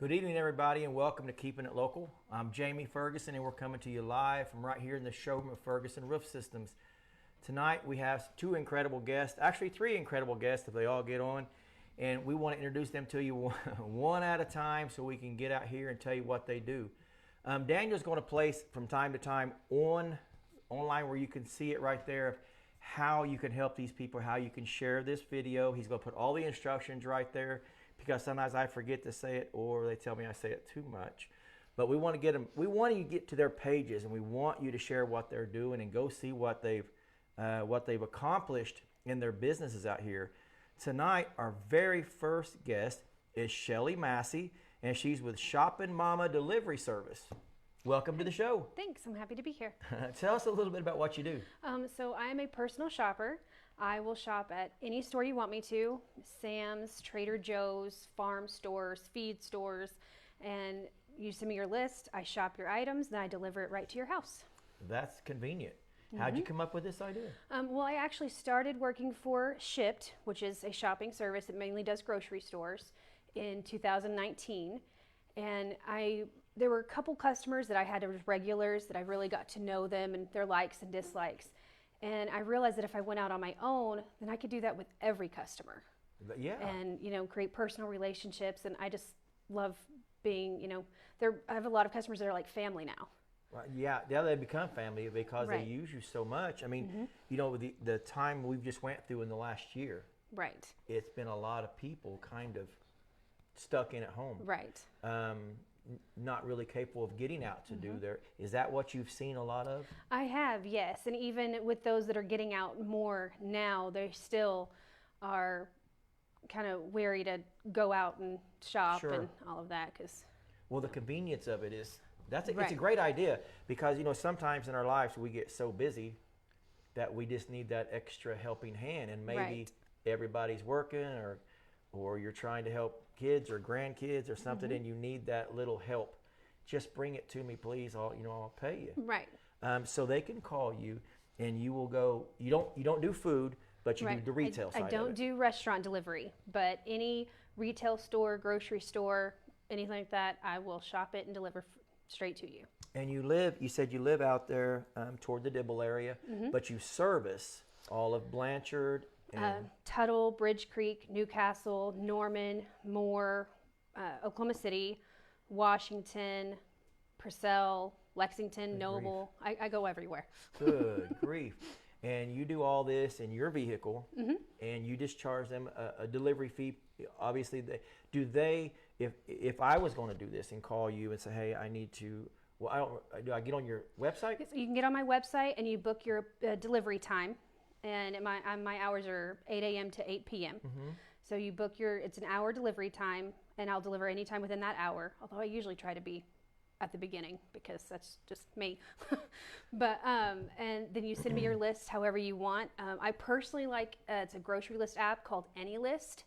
Good evening, everybody, and welcome to Keeping It Local. I'm Jamie Ferguson, and we're coming to you live from right here in the showroom of Ferguson Roof Systems. Tonight, we have two incredible guests, actually three incredible guests if they all get on, and we want to introduce them to you one at a time so we can get out here and tell you what they do. Daniel's going to place from time to time online where you can see it right there, how you can help these people, how you can share this video. He's going to put all the instructions right there, because sometimes I forget to say it or they tell me I say it too much. But we want to get them, we want you to get to their pages, and we want you to share what they're doing and go see what they've accomplished in their businesses out here. Tonight, our very first guest is Shelly Massey, and she's with Shoppin Momma Delivery Service. Welcome to the show. Thanks, I'm happy to be here. Tell us a little bit about what you do. So I am a personal shopper. I will shop at any store you want me to, Sam's, Trader Joe's, farm stores, feed stores, and you send me your list, I shop your items, then I deliver it right to your house. That's convenient. How'd you come up with this idea? Well, I actually started working for Shipped, which is a shopping service that mainly does grocery stores, in 2019. And there were a couple customers that I had as regulars that I really got to know them and their likes and dislikes. And I realized that if I went out on my own, then I could do that with every customer. Yeah. And, create personal relationships. And I just love being, I have a lot of customers that are like family now. Well, yeah, they become family because Right. they use you so much. I mean, the time we've just went through in the last year, Right. it's been a lot of people kind of stuck in at home. Right. Not really capable of getting out to do their. Is that what you've seen a lot of? I have, yes. And even with those that are getting out more now, they still are kind of wary to go out and shop Sure. and all of that. Well, the convenience of it is, it's a Right. great idea, because sometimes in our lives we get so busy that we just need that extra helping hand, and maybe Right. everybody's working, or you're trying to help kids or grandkids or something, and you need that little help. Just bring it to me, please. I'll pay you. Right. So they can call you, and you will go. You don't do food, but you do the retail side. I don't do. do restaurant delivery, but any retail store, grocery store, anything like that, I will shop it and deliver straight to you. And you said you live out there toward the Dibble area, but you service all of Blanchard and Tuttle, Bridge Creek, Newcastle, Norman, Moore, Oklahoma City, Washington, Purcell, Lexington, Noble. I go everywhere. Good grief. And you do all this in your vehicle, and you just charge them a delivery fee. Obviously, if I was going to do this and call you and say, hey, I need to, do I get on your website? So you can get on my website and you book your delivery time. And my hours are 8 a.m. to 8 p.m. So you book it's an hour delivery time, and I'll deliver anytime within that hour. Although I usually try to be at the beginning, because that's just me. But and then you send me your list however you want. I personally like it's a grocery list app called AnyList.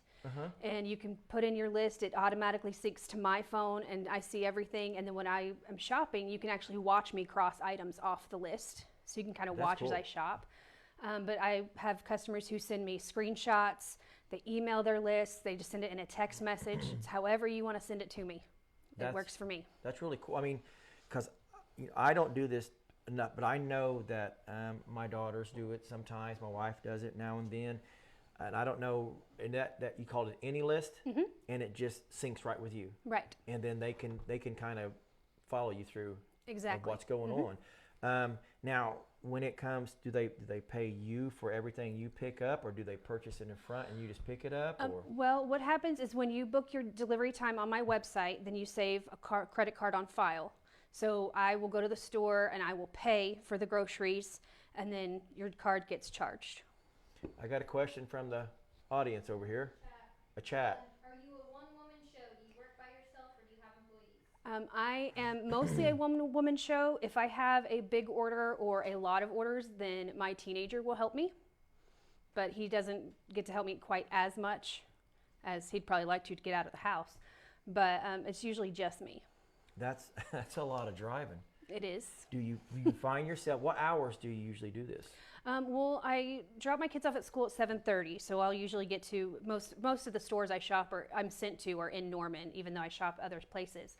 And you can put in your list. It automatically syncs to my phone, and I see everything. And then when I am shopping, you can actually watch me cross items off the list, so you can kind of watch as I shop. But I have customers who send me screenshots. They email their lists. They just send it in a text message. It's however you want to send it to me. It works for me. That's really cool. I mean, because I don't do this enough, but I know that my daughters do it sometimes. My wife does it now and then. And I don't know, and that you called it AnyList, and it just syncs right with you. Right. And then they can kind of follow you through Exactly. what's going on. Now, when it comes, do they pay you for everything you pick up, or do they purchase it in front and you just pick it up? Well, what happens is when you book your delivery time on my website, then you save a credit card on file. So I will go to the store and I will pay for the groceries, and then your card gets charged. I got a question from the audience over here. A chat. Are you a one-woman show? Do you work by yourself, or do you have employees? I am mostly a woman show. If I have a big order or a lot of orders, then my teenager will help me. But he doesn't get to help me quite as much as he'd probably like to get out of the house. But it's usually just me. That's a lot of driving. It is. Do you find yourself, what hours do you usually do this? Well, I drop my kids off at school at 7:30, so I'll usually get to most of the stores I shop or I'm sent to are in Norman, even though I shop other places.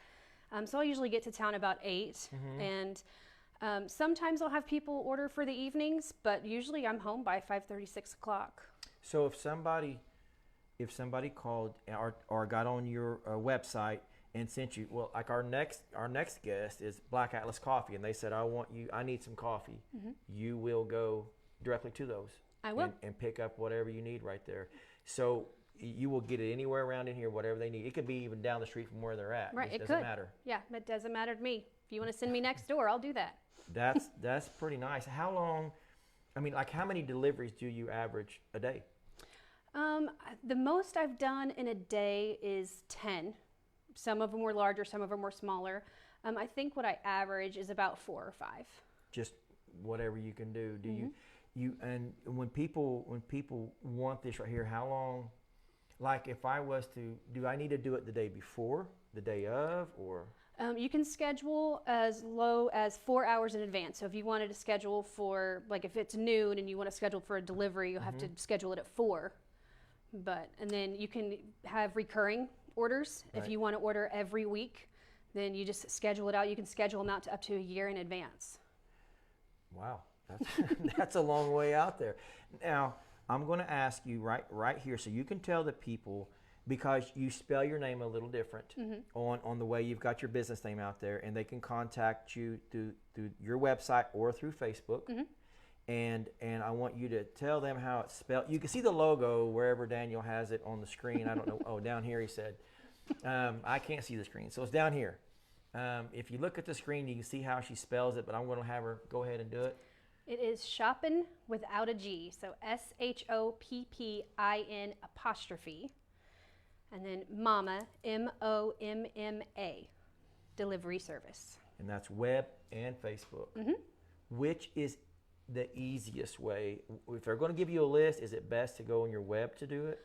So I'll usually get to town about 8, and sometimes I'll have people order for the evenings, but usually I'm home by 5:30, 6 o'clock. So if somebody called or got on your website and sent you, well, like our next guest is Black Atlas Coffee, and they said, I need some coffee. You will go directly to those. I will. And pick up whatever you need right there. So you will get it anywhere around in here, whatever they need. It could be even down the street from where they're at. Right, It it doesn't could. matter. Yeah, it doesn't matter to me. If you want to send me next door, I'll do that. That's pretty nice. How long, I mean, like how many deliveries do you average a day? The most I've done in a day is 10. Some of them were larger, some of them were smaller. I think what I average is about 4 or 5. Just whatever you can do. Do you and when people want this right here, how long? Like if I was to, do I need to do it the day before, the day of, or? You can schedule as low as 4 hours in advance. So if you wanted to schedule for, like if it's noon and you want to schedule for a delivery, you'll have to schedule it at 4. And then you can have recurring orders. Right. If you want to order every week, then you just schedule it out. You can schedule them out to up to a year in advance. Wow, that's a long way out there. Now, I'm going to ask you right here so you can tell the people, because you spell your name a little different on the way you've got your business name out there, and they can contact you through your website or through Facebook. And I want you to tell them how it's spelled. You can see the logo wherever Daniel has it on the screen. I don't know. Oh, down here he said. I can't see the screen, so it's down here. If you look at the screen, you can see how she spells it, but I'm going to have her go ahead and do it. It is Shoppin without a G, so SHOPPIN apostrophe, and then Momma, MOMMA, delivery service. And that's web and Facebook. Which is the easiest way? If they're going to give you a list, is it best to go on your web to do it?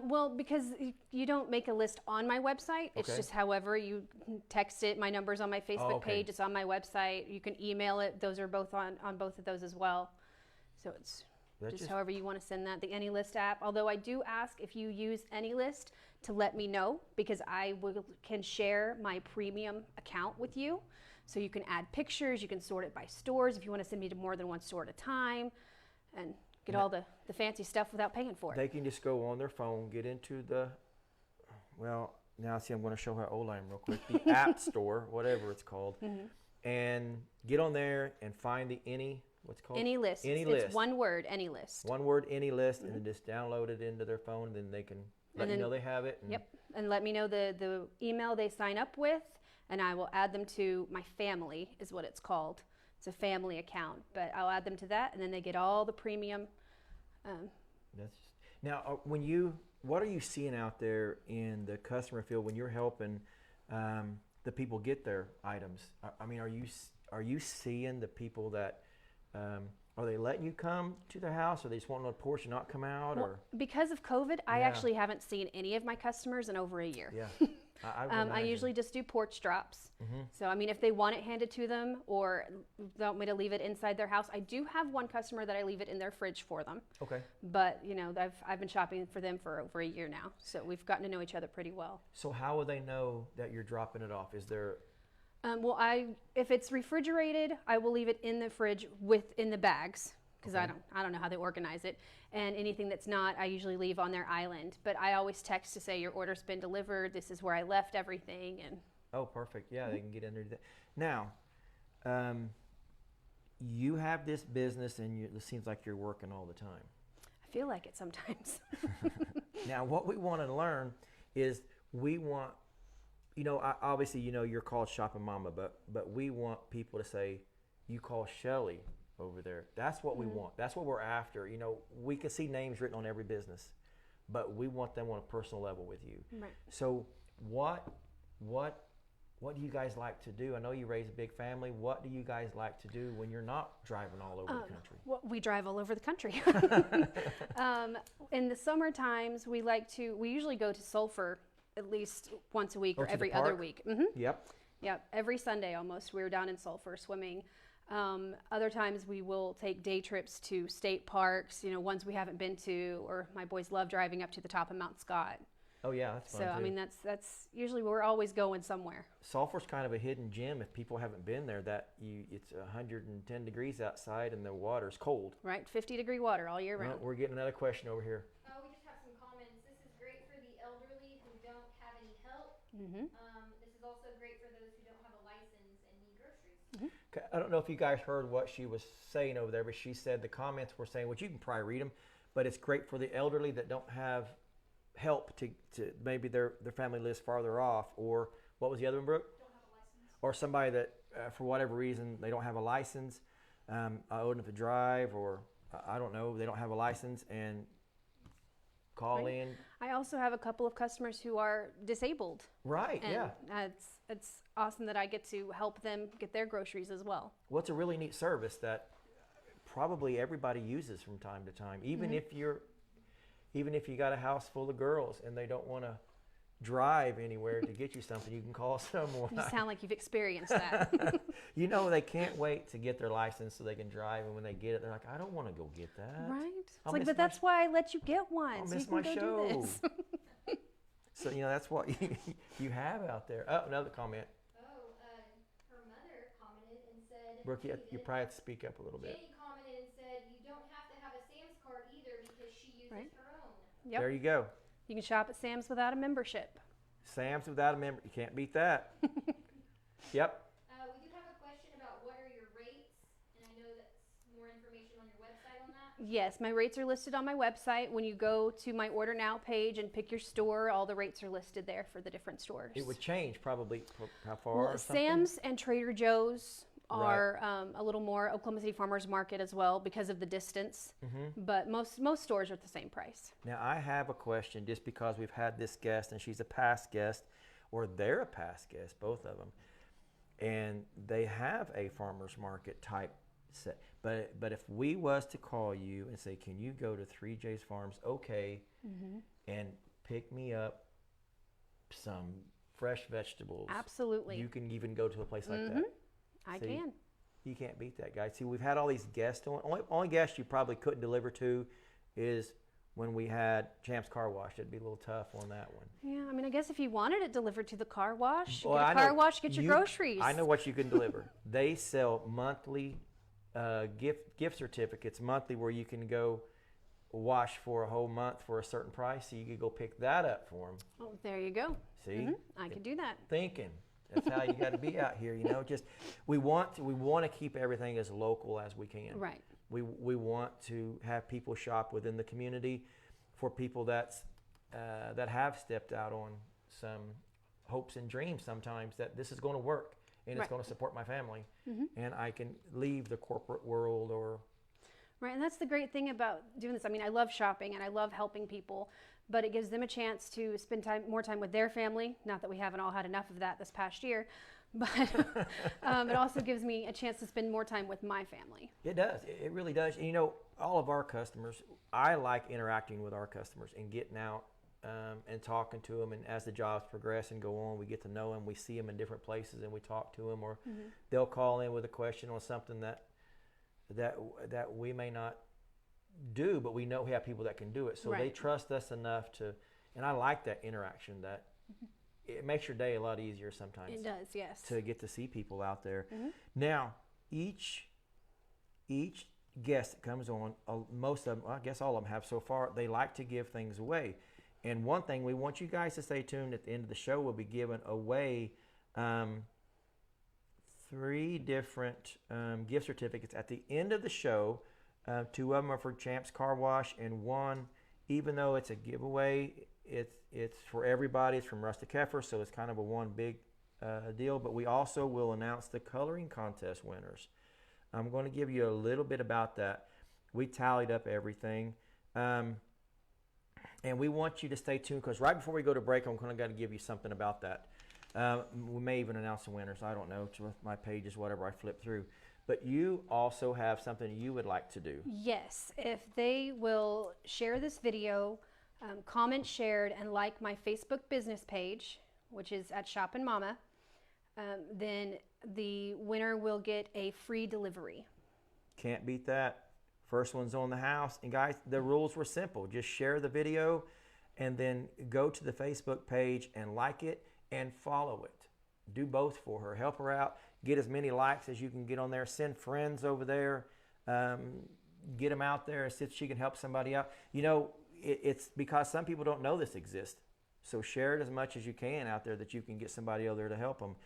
Well, because you don't make a list on my website. It's Okay. just however you text it. My number's on my Facebook okay. page. It's on my website. You can email it. Those are both on both of those as well. So it's just however you want to send that. The AnyList app. Although I do ask if you use AnyList to let me know, because I can share my premium account with you. So you can add pictures. You can sort it by stores if you want to send me to more than one store at a time, and get all the fancy stuff without paying for it. They can just go on their phone, get into the, well, now see, I'm going to show how old I am real quick, the App Store, whatever it's called, and get on there and find the what's it called? AnyList. AnyList. It's one word, AnyList. One word, AnyList, and then just download it into their phone, and then they can let you know they have it. And Yep, and let me know the email they sign up with, and I will add them to my family, is what it's called. It's a family account, but I'll add them to that, and then they get all the premium. Now, what are you seeing out there in the customer field when you're helping the people get their items? I mean, are you seeing the people that are they letting you come to their house, or they just want on a porch and not come out? Well, or because of COVID, I Yeah. actually haven't seen any of my customers in over a year. yeah, I would I imagine. usually just do porch drops. So, I mean, if they want it handed to them or they want me to leave it inside their house, I do have one customer that I leave it in their fridge for them. Okay. But, you know, I've been shopping for them for over a year now. So we've gotten to know each other pretty well. So how will they know that you're dropping it off? Is there Well, if it's refrigerated, I will leave it in the fridge in the bags, because Okay. I don't know how they organize it. And anything that's not, I usually leave on their island. But I always text to say your order's been delivered. This is where I left everything. And Oh, perfect. Yeah, they can get in there. Now, you have this business, and it seems like you're working all the time. I feel like it sometimes. Now, what we want to learn is we want, obviously, you're called Shoppin' Momma, but we want people to say, you call Shelly over there. That's what we want. That's what we're after. We can see names written on every business, but we want them on a personal level with you. Right. So what do you guys like to do? I know you raise a big family. What do you guys like to do when you're not driving all over the country? Well, we drive all over the country. In the summer times, we usually go to Sulphur at least once a week or to the every other park? week. Yep. Yep, every Sunday almost we're down in Sulphur swimming. Other times we will take day trips to state parks, ones we haven't been to, or my boys love driving up to the top of Mount Scott. Oh yeah, that's fun So too. I mean that's usually we're always going somewhere. Sulphur's kind of a hidden gem if people haven't been there. It's 110 degrees outside and the water's cold. Right, 50-degree water all year Well, round. we're getting another question over here. We just have some comments. This is great for the elderly who don't have any help. Mm-hmm. This is also great for those who don't have a license and need groceries. Okay, I don't know if you guys heard what she was saying over there, but she said the comments were saying, which you can probably read them, but it's great for the elderly that don't have help to maybe their family lives farther off, or what was the other one, Brooke? Don't have a license. Or somebody that for whatever reason they don't have a license, old enough to drive, or I don't know, they don't have a license and call in. I also have a couple of customers who are disabled. Right, And yeah. it's awesome that I get to help them get their groceries as well. Well, it's a really neat service that probably everybody uses from time to time. Even if you got a house full of girls and they don't want to drive anywhere to get you something, you can call someone. You sound like you've experienced that. They can't wait to get their license so they can drive, and when they get it, they're like, I don't want to go get that. Right? It's I'll like, miss but my that's why I let you get one. I'll so miss you can my go show. do this. So, that's what you have out there. Oh, another comment. Her mother commented and said, Brooke, you probably have to speak up a little bit. Jenny commented and said, you don't have to have a Sam's card either because she uses Right. her own. Yep. There you go. You can shop at Sam's without a membership. Sam's without a member. You can't beat that. Yep. We do have a question about what are your rates, and I know that's more information on your website on that. Yes, my rates are listed on my website. When you go to my Order Now page and pick your store, all the rates are listed there for the different stores. It would change probably how far Well, or something. Sam's and Trader Joe's Right. are a little more. Oklahoma City Farmers Market as well because of the distance. Mm-hmm. But most stores are at the same price. Now, I have a question just because we've had this guest and she's a past guest, or they're a past guest, both of them, and they have a farmer's market type set. But if we was to call you and say, can you go to 3J's Farms, okay, and pick me up some fresh vegetables? Absolutely. You can even go to a place like that. I See? can. You can't beat that, guys. See, we've had all these guests on. Only guest you probably couldn't deliver to is when we had Champ's Car Wash. It'd be a little tough on that one. Yeah, I mean, I guess if you wanted it delivered to the car wash, Well, get I a car know wash, get your groceries. I know what you can deliver. They sell monthly gift certificates, monthly, where you can go wash for a whole month for a certain price. So you could go pick that up for them. Oh, there you go. See, I could do that. thinking. That's how you got to be out here. Just we want to keep everything as local as we can. Right. We want to have people shop within the community for people that have stepped out on some hopes and dreams sometimes that this is going to work and it's Right. going to support my family and I can leave the corporate world or. Right, and that's the great thing about doing this. I mean, I love shopping and I love helping people, but it gives them a chance to spend more time with their family. Not that we haven't all had enough of that this past year, but it also gives me a chance to spend more time with my family. It does. It really does. And, all of our customers, I like interacting with our customers and getting out and talking to them. And as the jobs progress and go on, we get to know them. We see them in different places and we talk to them, or they'll call in with a question on something that we may not do, but we know we have people that can do it. So they Right. trust us enough to, and I like that interaction. That it makes your day a lot easier sometimes. It does, yes. To get to see people out there. Now, each guest that comes on, most of them, I guess all of them have so far, they like to give things away. And one thing we want you guys to stay tuned at the end of the show, we'll be giving away 3 different gift certificates at the end of the show. 2 of them are for Champ's Car Wash, and 1, even though it's a giveaway, it's for everybody. It's from Rustic Heifer, so it's kind of a one big deal. But we also will announce the coloring contest winners. I'm going to give you a little bit about that. We tallied up everything. And we want you to stay tuned because right before we go to break, I'm going to give you something about that. We may even announce the winners. I don't know. To my pages, whatever I flip through. But you also have something you would like to do. Yes, if they will share this video, comment shared, and like my Facebook business page, which is at Shoppin Momma, then the winner will get a free delivery. Can't beat that. First one's on the house. And guys, the rules were simple. Just share the video and then go to the Facebook page and like it and follow it. Do both for her. Help her out. Get as many likes as you can get on there. Send friends over there. Get them out there so she can help somebody out. You know, it's because some people don't know this exists. So share it as much as you can out there that you can get somebody over there to help them.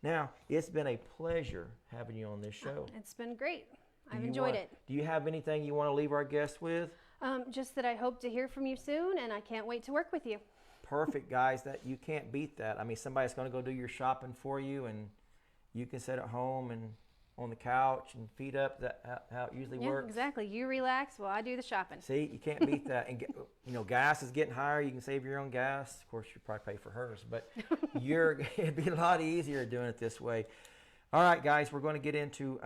Now, it's been a pleasure having you on this show. It's been great. I've enjoyed it. Do you have anything you want to leave our guests with? Just that I hope to hear from you soon, and I can't wait to work with you. Perfect, guys. That you can't beat that. I mean, somebody's going to go do your shopping for you, and you can sit at home and on the couch and feet up. That's how it usually works. Exactly. You relax while I do the shopping. See, you can't beat that. And you know, gas is getting higher. You can save your own gas. Of course, you probably pay for hers, but it'd be a lot easier doing it this way. All right, guys, we're going to get into.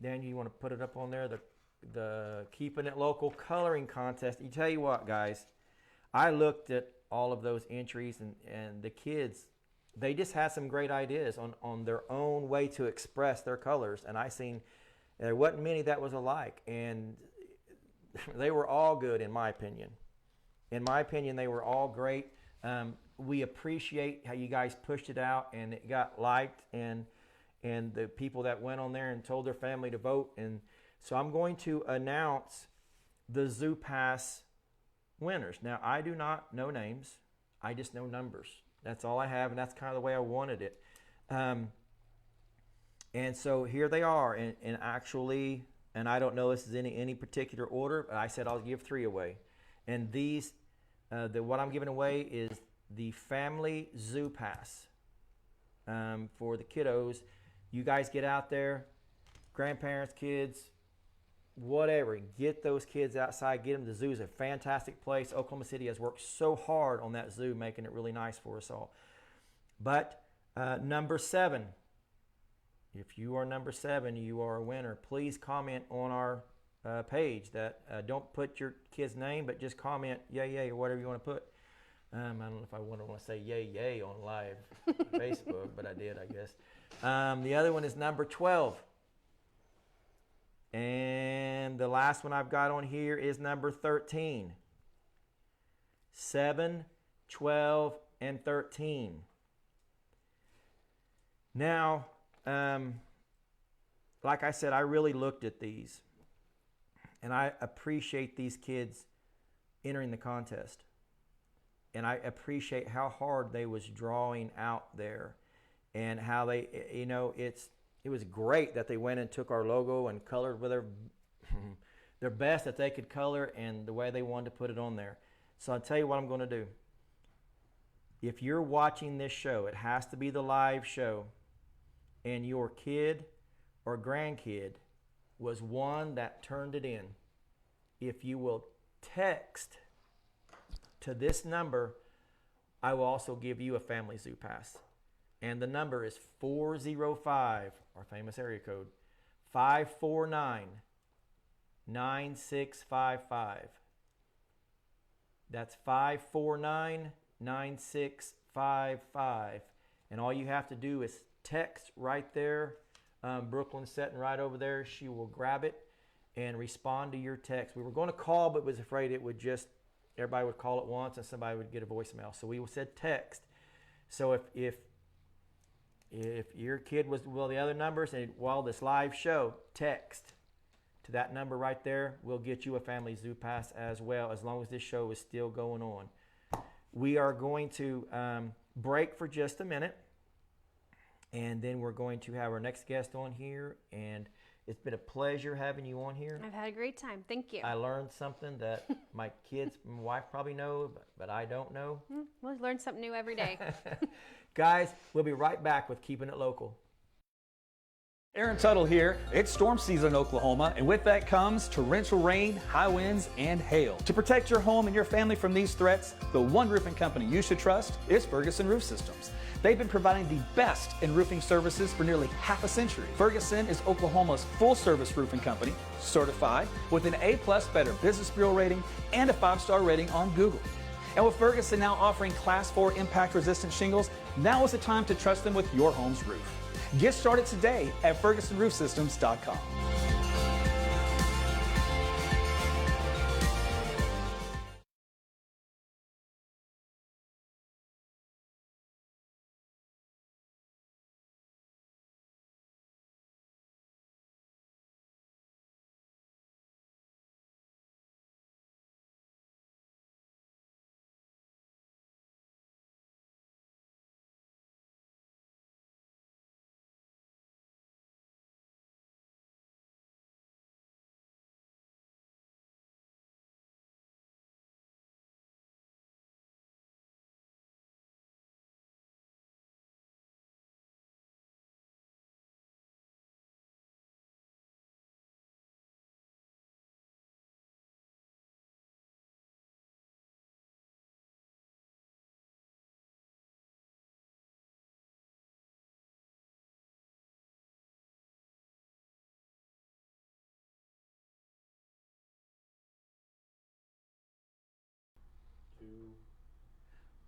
Dan, you want to put it up on there? The Keeping It Local coloring contest. You tell you what, guys, I looked at all of those entries and the kids. They just had some great ideas on their own way to express their colors. And I seen there wasn't many that was alike. And they were all good in my opinion. In my opinion, they were all great. We appreciate how you guys pushed it out and it got liked and the people that went on there and told their family to vote. And so I'm going to announce the Zoo Pass winners. Now, I do not know names. I just know numbers. That's all I have, and that's kind of the way I wanted it. And so here they are. And actually, and I don't know this is any particular order, but I said I'll give 3 away. And these, what I'm giving away is the Family Zoo Pass for the kiddos. You guys get out there, grandparents, kids, whatever. Get those kids outside. Get them to the zoo. It's a fantastic place. Oklahoma City has worked so hard on that zoo, making it really nice for us all. But number 7, if you are number 7, you are a winner. Please comment on our page. That don't put your kid's name, but just comment yay, yay, or whatever you want to put. I don't know if I want to say yay, yay on live Facebook, but I did, I guess. The other one is number 12. And the last one I've got on here is number 13. 7, 12, and 13. Now, like I said, I really looked at these. And I appreciate these kids entering the contest. And I appreciate how hard they was drawing out there. And how they, you know, it was great that they went and took our logo and colored with their best that they could color and the way they wanted to put it on there. So I'll tell you what I'm going to do. If you're watching this show, it has to be the live show, and your kid or grandkid was one that turned it in. If you will text to this number, I will also give you a Family Zoo Pass. And the number is 405, our famous area code, 549-9655. That's 549-9655. And all you have to do is text right there. Brooklyn's sitting right over there. She will grab it and respond to your text. We were going to call, but was afraid it would just, everybody would call at once and somebody would get a voicemail. So we said text. So if your kid was, well, the other numbers, and while this live show, text to that number right there. We'll get you a Family Zoo Pass as well, as long as this show is still going on. We are going to break for just a minute, and then we're going to have our next guest on here, and it's been a pleasure having you on here. I've had a great time. Thank you. I learned something that my kids, my wife probably know, but I don't know. We'll learn something new every day. Guys, we'll be right back with Keeping It Local. Aaron Tuttle here. It's storm season in Oklahoma, and with that comes torrential rain, high winds, and hail. To protect your home and your family from these threats, the one roofing company you should trust is Ferguson Roof Systems. They've been providing the best in roofing services for nearly half a century. Ferguson is Oklahoma's full-service roofing company, certified with an A+ Better Business Bureau rating and a 5-star rating on Google. And with Ferguson now offering Class 4 impact-resistant shingles Now is the time to trust them with your home's roof. Get started today at FergusonRoofSystems.com.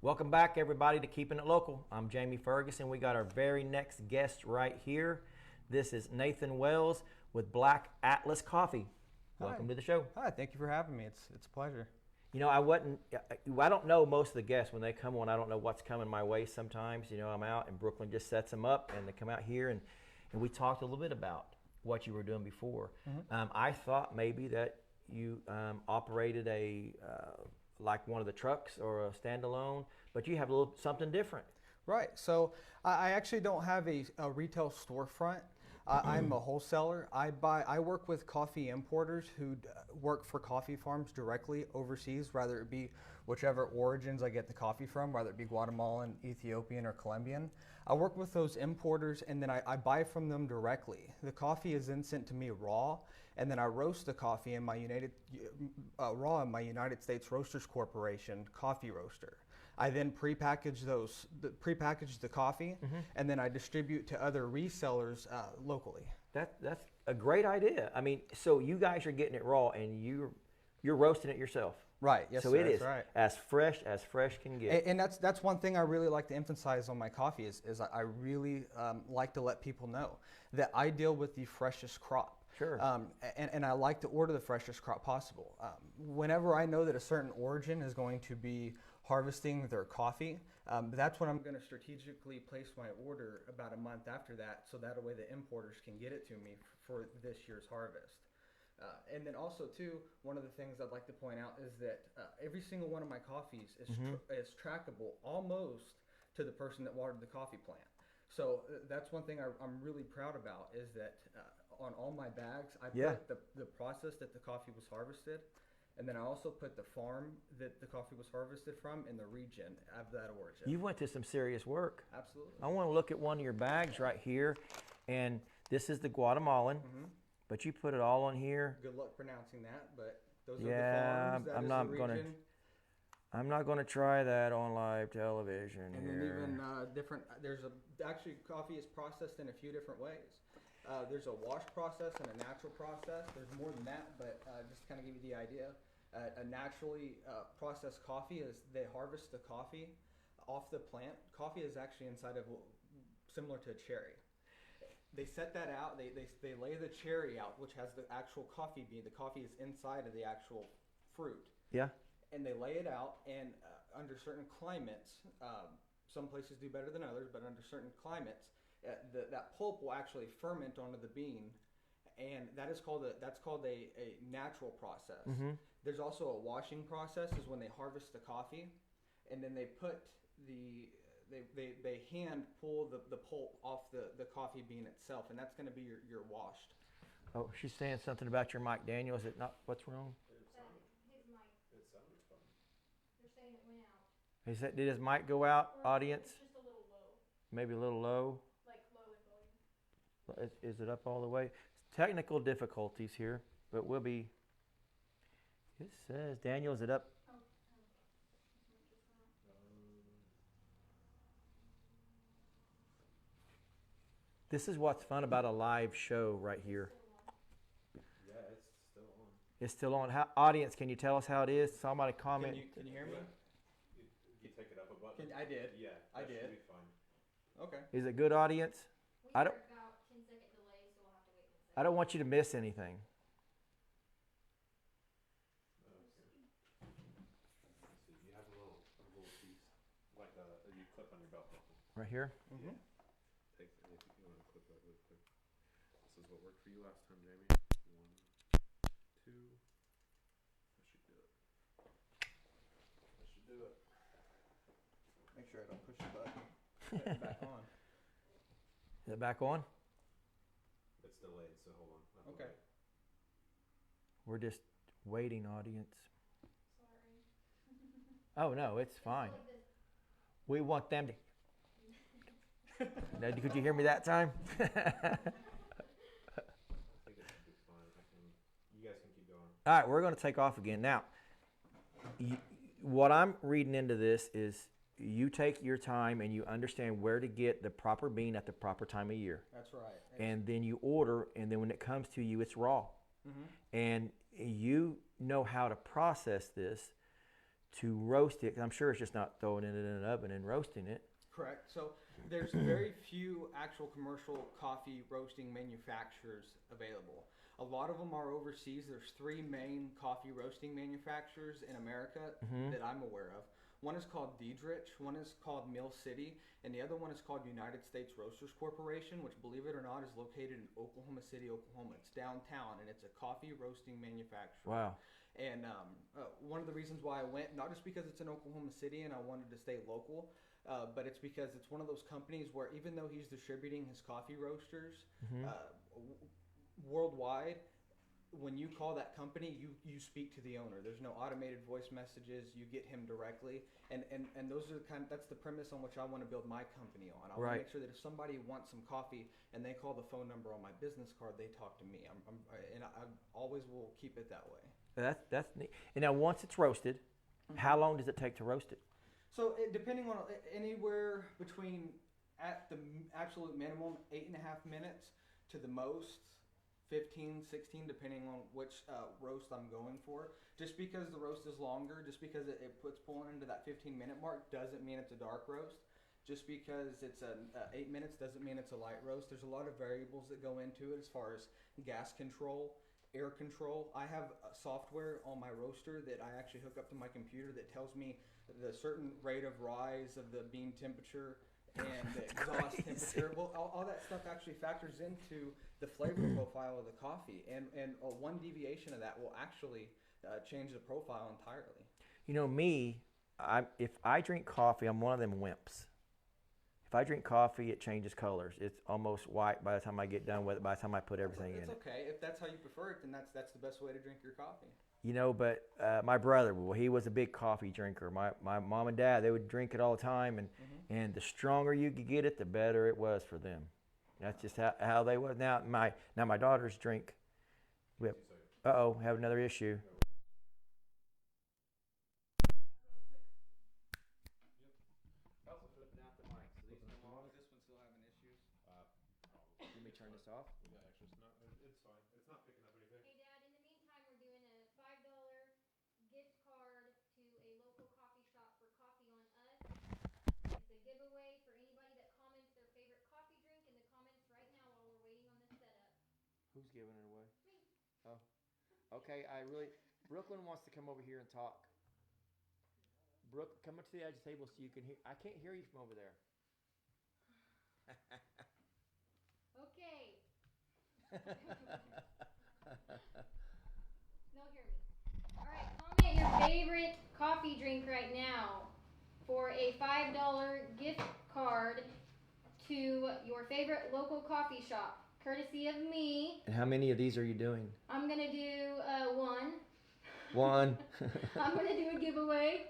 Welcome back, everybody, to Keeping It Local. I'm Jamie Ferguson. We got our very next guest right here. This is Nathan Wells with Black Atlas Coffee. Welcome to the show. Hi, thank you for having me. It's a pleasure. You know, I don't know most of the guests when they come on. I don't know what's coming my way sometimes. You know, I'm out and Brooklyn just sets them up and they come out here and we talked a little bit about what you were doing before. I thought maybe that you operated like one of the trucks or a standalone, but you have a little something different. Right. So I actually don't have a retail storefront. I'm a wholesaler. I work with coffee importers who work for coffee farms directly overseas, whether it be whichever origins I get the coffee from, whether it be Guatemalan, Ethiopian, or Colombian. I work with those importers and then I buy from them directly. The coffee is then sent to me raw, and then I roast the coffee in my United States Roasters Corporation coffee roaster. I then prepackage the coffee, and then I distribute to other resellers locally. That's a great idea. I mean, so you guys are getting it raw and you're roasting it yourself. Right. Yes. So sir, it is right. as fresh can get. And that's one thing I really like to emphasize on my coffee is I really like to let people know that I deal with the freshest crop. Sure. And I like to order the freshest crop possible. Whenever I know that a certain origin is going to be harvesting their coffee, that's when I'm going to strategically place my order about a month after that, so that way the importers can get it to me for this year's harvest. And then also too, one of the things I'd like to point out is that every single one of my coffees is trackable almost to the person that watered the coffee plant. So that's one thing I'm really proud about is that on all my bags, I put the process that the coffee was harvested, and then I also put the farm that the coffee was harvested from and the region of that origin. You went to some serious work. Absolutely. I want to look at one of your bags right here, and this is the Guatemalan, but you put it all on here. Good luck pronouncing that, but those are the farms. That I'm is not the gonna. region. I'm not going to try that on live television And here. then even different. Actually coffee is processed in a few different ways. There's a wash process and a natural process. There's more than that, but just to kind of give you the idea, a naturally processed coffee is they harvest the coffee off the plant. Coffee is actually inside of similar to a cherry. They set that out. They lay the cherry out, which has the actual coffee bean. The coffee is inside of the actual fruit. Yeah. And they lay it out, and under certain climates, some places do better than others, but under certain climates, that pulp will actually ferment onto the bean, and that's called a natural process. There's also a washing process, is when they harvest the coffee, and then they put they hand pull the pulp off the coffee bean itself, and that's going to be your washed. Oh, she's saying something about your mic, Daniel. Is it not? What's wrong? His mic. It sounded fine. They're saying it went out. Is that? Did his mic go out, audience? It's just a little low. Maybe a little low. Like low in volume. Is it up all the way? Technical difficulties here, but we'll be. It says, Daniel, is it up? This is what's fun about a live show right here. Yeah, it's still on. It's still on. Audience, can you tell us how it is? Somebody comment. Can you hear me? You take it up a button? I did. Yeah, I that did. should be fine. Okay. Is it good audience? We I are don't- about 10-second delay, so we'll have to wait 10 seconds. I don't want you to miss anything. Let's see. You have a little piece, like you clip on your belt buckle. Right here? Mm-hmm. Take if you want to clip that really quick. This is what worked for you last time, Jamie. 1, 2. That should do it. That should do it. Make sure I don't push the button. Put it back on. Is it back on? It's delayed, so hold on. I have to Okay. wait. We're just waiting, audience. Sorry. Oh, no, it's fine. Like this. We want them to. Now, could you hear me that time? I think it should be fine. You guys can keep going. All right, we're going to take off again. Now, what I'm reading into this is you take your time and you understand where to get the proper bean at the proper time of year. That's right. And then you order, and then when it comes to you, it's raw. Mm-hmm. And you know how to process this to roast it. 'Cause I'm sure it's just not throwing it in an oven and roasting it. Correct. So there's very few actual commercial coffee roasting manufacturers available. A lot of them are overseas. There's 3 main coffee roasting manufacturers in America that I'm aware of. One is called Diedrich, one is called Mill City, and the other one is called United States Roasters Corporation, which, believe it or not, is located in Oklahoma City, Oklahoma. It's downtown, and it's a coffee roasting manufacturer. Wow. And one of the reasons why I went, not just because it's in Oklahoma City and I wanted to stay local, but it's because it's one of those companies where even though he's distributing his coffee roasters worldwide, when you call that company, you speak to the owner. There's no automated voice messages. You get him directly, and those are that's the premise on which I want to build my company on. I want Right. to make sure that if somebody wants some coffee and they call the phone number on my business card, they talk to me. I always will keep it that way. That's neat. And now, once it's roasted, how long does it take to roast it? So depending on anywhere between at the absolute minimum 8.5 minutes to the most 15, 16, depending on which roast I'm going for. Just because the roast is longer, just because it puts pulling into that 15-minute mark, doesn't mean it's a dark roast. Just because it's 8 minutes doesn't mean it's a light roast. There's a lot of variables that go into it as far as gas control, air control. I have software on my roaster that I actually hook up to my computer that tells me the certain rate of rise of the bean temperature and the exhaust temperature. Well, all that stuff actually factors into the flavor profile of the coffee, and one deviation of that will actually change the profile entirely. You know, me, if I drink coffee, I'm one of them wimps. If I drink coffee, it changes colors. It's almost white by the time I get done with it, by the time I put everything in It's it. okay. If that's how you prefer it, then that's the best way to drink your coffee. You know, but my brother, well, he was a big coffee drinker. My mom and dad, they would drink it all the time, and the stronger you could get it, the better it was for them. That's just how they was. Now my daughters drink. Have another issue. Also flipping out the mic. So these come on. Is this one still having issues? Let me turn this off. Yeah, actually, it's fine. It's not picking up anything. Hey, Dad, in the meantime, we're doing a $5 gift card to a local coffee shop for Coffee on Us. It's a giveaway for anybody that comments their favorite coffee drink in the comments right now while we're waiting on this setup. Who's giving it away? Me. Oh, okay. Brooklyn wants to come over here and talk. Brooke, come up to the edge of the table so you can hear. I can't hear you from over there. Okay. No, hear me. All right, comment your favorite coffee drink right now for a $5 gift card to your favorite local coffee shop, courtesy of me. And how many of these are you doing? I'm gonna do one. One. I'm gonna do a giveaway.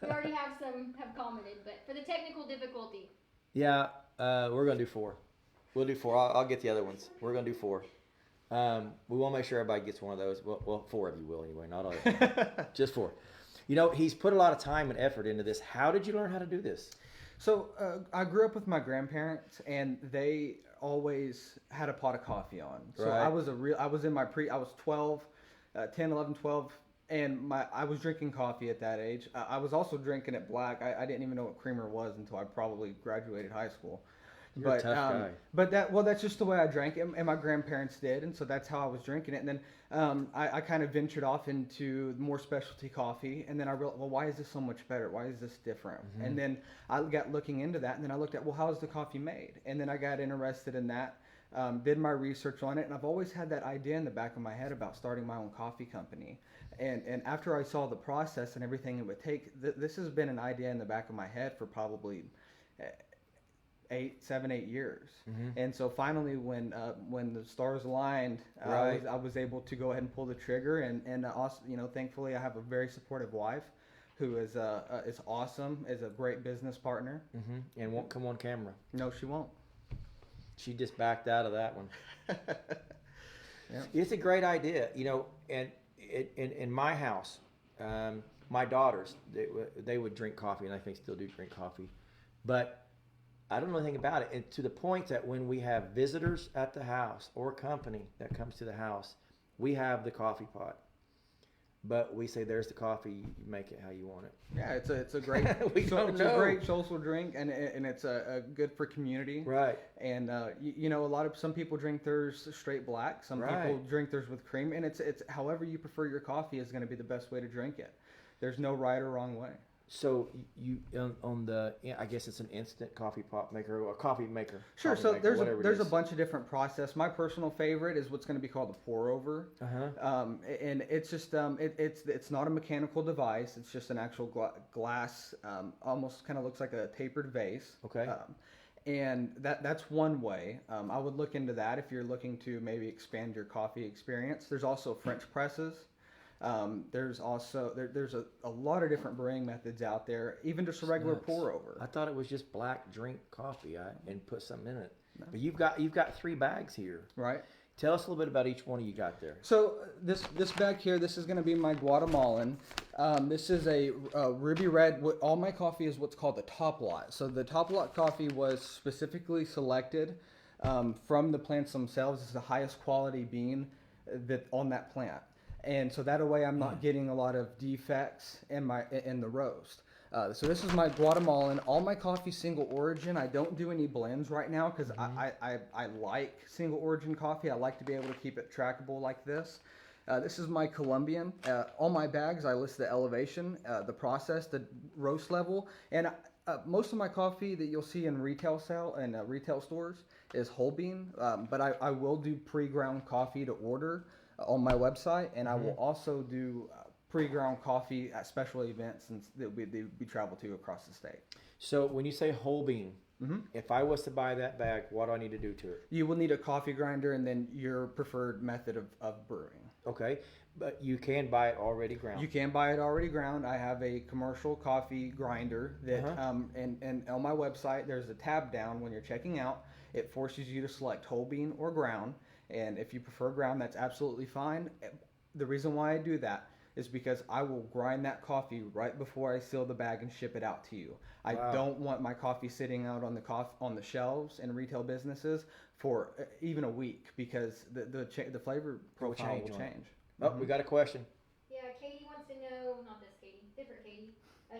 We already have some have commented, but for the technical difficulty. Yeah, we're gonna do 4. We'll do 4. I'll get the other ones. We're gonna do 4. We want to make sure everybody gets one of those. Well, 4 of you will anyway, not all. Just 4. You know, he's put a lot of time and effort into this. How did you learn how to do this? So I grew up with my grandparents, and they always had a pot of coffee on. So Right. I was I was 12, 10, 11, 12, and I was drinking coffee at that age. I was also drinking it black. I didn't even know what creamer was until I probably graduated high school. You're a tough guy. But that's just the way I drank it, and my grandparents did, and so that's how I was drinking it. And then I kind of ventured off into more specialty coffee, and then I realized, well, why is this so much better? Why is this different? And then I got looking into that, and then I looked at, well, how is the coffee made? And then I got interested in that, did my research on it, and I've always had that idea in the back of my head about starting my own coffee company. And after I saw the process and everything it would take, this has been an idea in the back of my head for probably 7, 8 years. And so finally, when the stars aligned, Right. I was able to go ahead and pull the trigger. And also, thankfully, I have a very supportive wife who is awesome, is a great business partner. And won't come on camera. No, she won't. She just backed out of that one. Yeah. It's a great idea, and in my house, my daughters, they would drink coffee, and I think still do drink coffee, but I don't know anything about it. And to the point that when we have visitors at the house or company that comes to the house, we have the coffee pot. But we say, there's the coffee, you make it how you want it. Yeah, it's a great We don't it's know. a great social drink, and it's a good for community. Right. And some people drink theirs straight black. Some people Right. drink theirs with cream, and it's however you prefer your coffee is going to be the best way to drink it. There's no right or wrong way. So you on the, I guess it's an instant coffee pot maker or a coffee maker. Sure. coffee So maker, whatever it there's a is. bunch of different process. My personal favorite is what's going to be called a pour over. And it's just it's not a mechanical device. It's just an actual glass, almost kind of looks like a tapered vase. Okay. And that's one way. I would look into that if you're looking to maybe expand your coffee experience. There's also French presses. There's also there's a lot of different brewing methods out there, even just a regular Nuts. pour over. I thought it was just black drink coffee and put something in it. No. But you've got 3 bags here. Right. Tell us a little bit about each one you got there. So this bag here, this is going to be my Guatemalan. This is a ruby red. All my coffee is what's called the top lot. So the top lot coffee was specifically selected from the plants themselves. It's the highest quality bean that on that plant. And so that way I'm not getting a lot of defects in the roast. So this is my Guatemalan. All my coffee single origin. I don't do any blends right now because I like single origin coffee. I like to be able to keep it trackable like this. This is my Colombian. On my bags I list the elevation, the process, the roast level, and most of my coffee that you'll see in retail stores is whole bean. But I will do pre-ground coffee to order on my website, and I will also do pre-ground coffee at special events that we travel to across the state. So when you say whole bean, if I was to buy that bag, what do I need to do to it? You will need a coffee grinder and then your preferred method of brewing. Okay, but you can buy it already ground. You can buy it already ground. I have a commercial coffee grinder that, and on my website, there's a tab down when you're checking out. It forces you to select whole bean or ground. And if you prefer ground, that's absolutely fine. The reason why I do that is because I will grind that coffee right before I seal the bag and ship it out to you. I don't want my coffee sitting out on the shelves in retail businesses for even a week because the flavor profile will change. Oh, we got a question. Yeah, Katie wants to know, not this Katie, different Katie.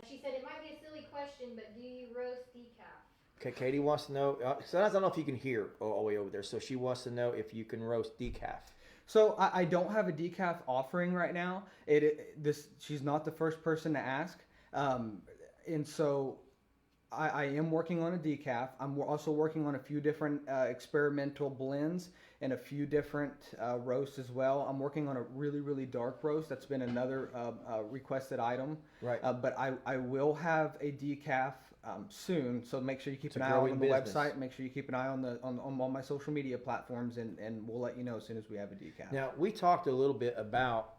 She said it might be a silly question, but do you roast decaf? Okay, Katie wants to know. So I don't know if you can hear all the way over there. So she wants to know if you can roast decaf. So I don't have a decaf offering right now. She's not the first person to ask, and so I am working on a decaf. I'm also working on a few different experimental blends and a few different roasts as well. I'm working on a really, really dark roast. That's been another requested item. Right. But I will have a decaf soon. So make sure you keep It's an a eye out growing on the business. website. Make sure you keep an eye on all my social media platforms, and we'll let you know as soon as we have a decaf. Now, we talked a little bit about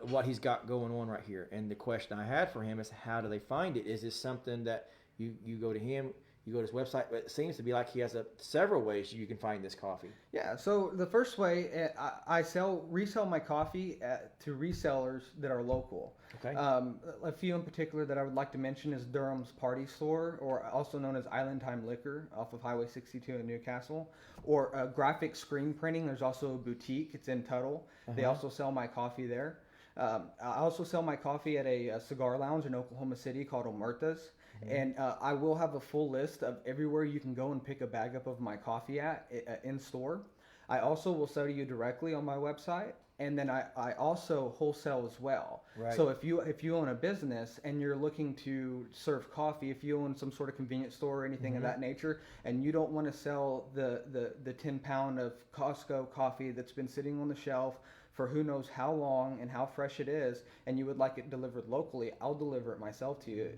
what he's got going on right here. And the question I had for him is, how do they find it? Is this something that you go to him, you go to his website, but it seems to be like he has several ways you can find this coffee. Yeah, so the first way, I resell my coffee to resellers that are local. Okay. A few in particular that I would like to mention is Durham's Party Store, or also known as Island Time Liquor, off of Highway 62 in Newcastle. Or Graphic Screen Printing, there's also a boutique, it's in Tuttle. They also sell my coffee there. I also sell my coffee at a cigar lounge in Oklahoma City called Omerta's. And I will have a full list of everywhere you can go and pick a bag up of my coffee at in store. I also will sell to you directly on my website, and then I also wholesale as well. Right. So if you own a business and you're looking to serve coffee, if you own some sort of convenience store or anything of that nature, and you don't want to sell the 10 pound of Costco coffee that's been sitting on the shelf for who knows how long and how fresh it is, and you would like it delivered locally, I'll deliver it myself to you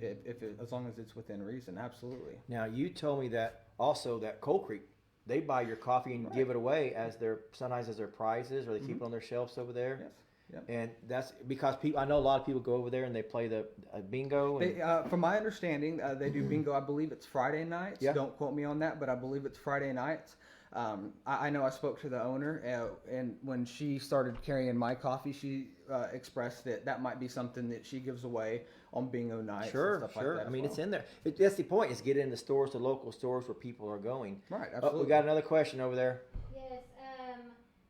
as long as it's within reason. Absolutely. Now, you told me that also that Cold Creek, they buy your coffee and give it away as sometimes as their prizes, or they keep it on their shelves over there. Yes. Yep. And that's because I know a lot of people go over there and they play the bingo. And, From my understanding, they do bingo. I believe it's Friday nights. Yeah. Don't quote me on that, but I believe it's Friday nights. I know I spoke to the owner, and when she started carrying my coffee, she expressed that might be something that she gives away on bingo nights. Sure, and stuff sure. Like that I mean, as it's well. in there. That's the point. Is get it in the stores, the local stores where people are going. Right, Oh, absolutely. we got another question over there. Yes.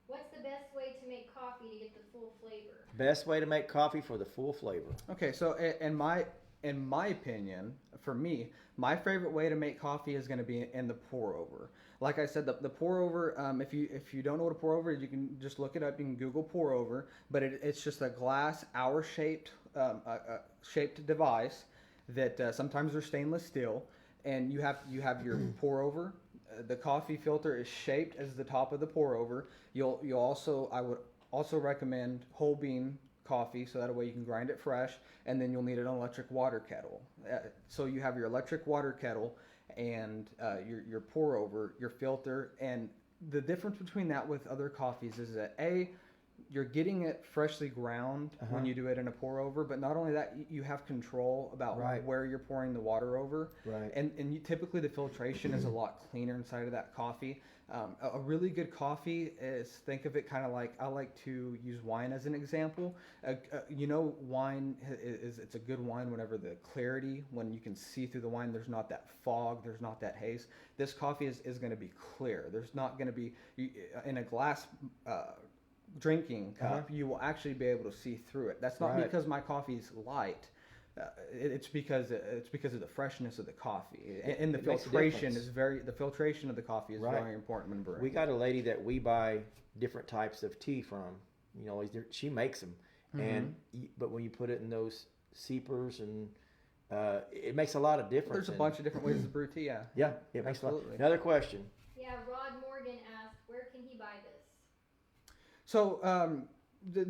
What's the best way to make coffee to get the full flavor? Best way to make coffee for the full flavor. Okay, so in my opinion, for me, my favorite way to make coffee is going to be in the pour over. Like I said, the pour over. If you don't know what a pour over is, you can just look it up. You can Google pour over, but it's just a glass hour shaped shaped device that sometimes they're stainless steel, and you have your pour over. The coffee filter is shaped as the top of the pour over. I would also recommend whole bean coffee, so that way you can grind it fresh, and then you'll need an electric water kettle. So you have your electric water kettle and your pour over, your filter, and the difference between that with other coffees is that you're getting it freshly ground when you do it in a pour over, but not only that, you have control about where you're pouring the water over. Right. And typically the filtration is a lot cleaner inside of that coffee. A really good coffee is, think of it kind of like, I like to use wine as an example. Wine it's a good wine whenever the clarity, when you can see through the wine, there's not that fog, there's not that haze. This coffee is going to be clear. There's not going to be, in a glass drinking cup, you will actually be able to see through it. That's not because my coffee's light. It's because of the freshness of the coffee, and the filtration the filtration of the coffee is very important when brewing. We got a lady that we buy different types of tea from. She makes them, but when you put it in those seepers, and it makes a lot of difference. There's a bunch of different ways to brew tea. Yeah, it makes a lot. Absolutely. Another question. Yeah, Rod Morgan asked, where can he buy this? So,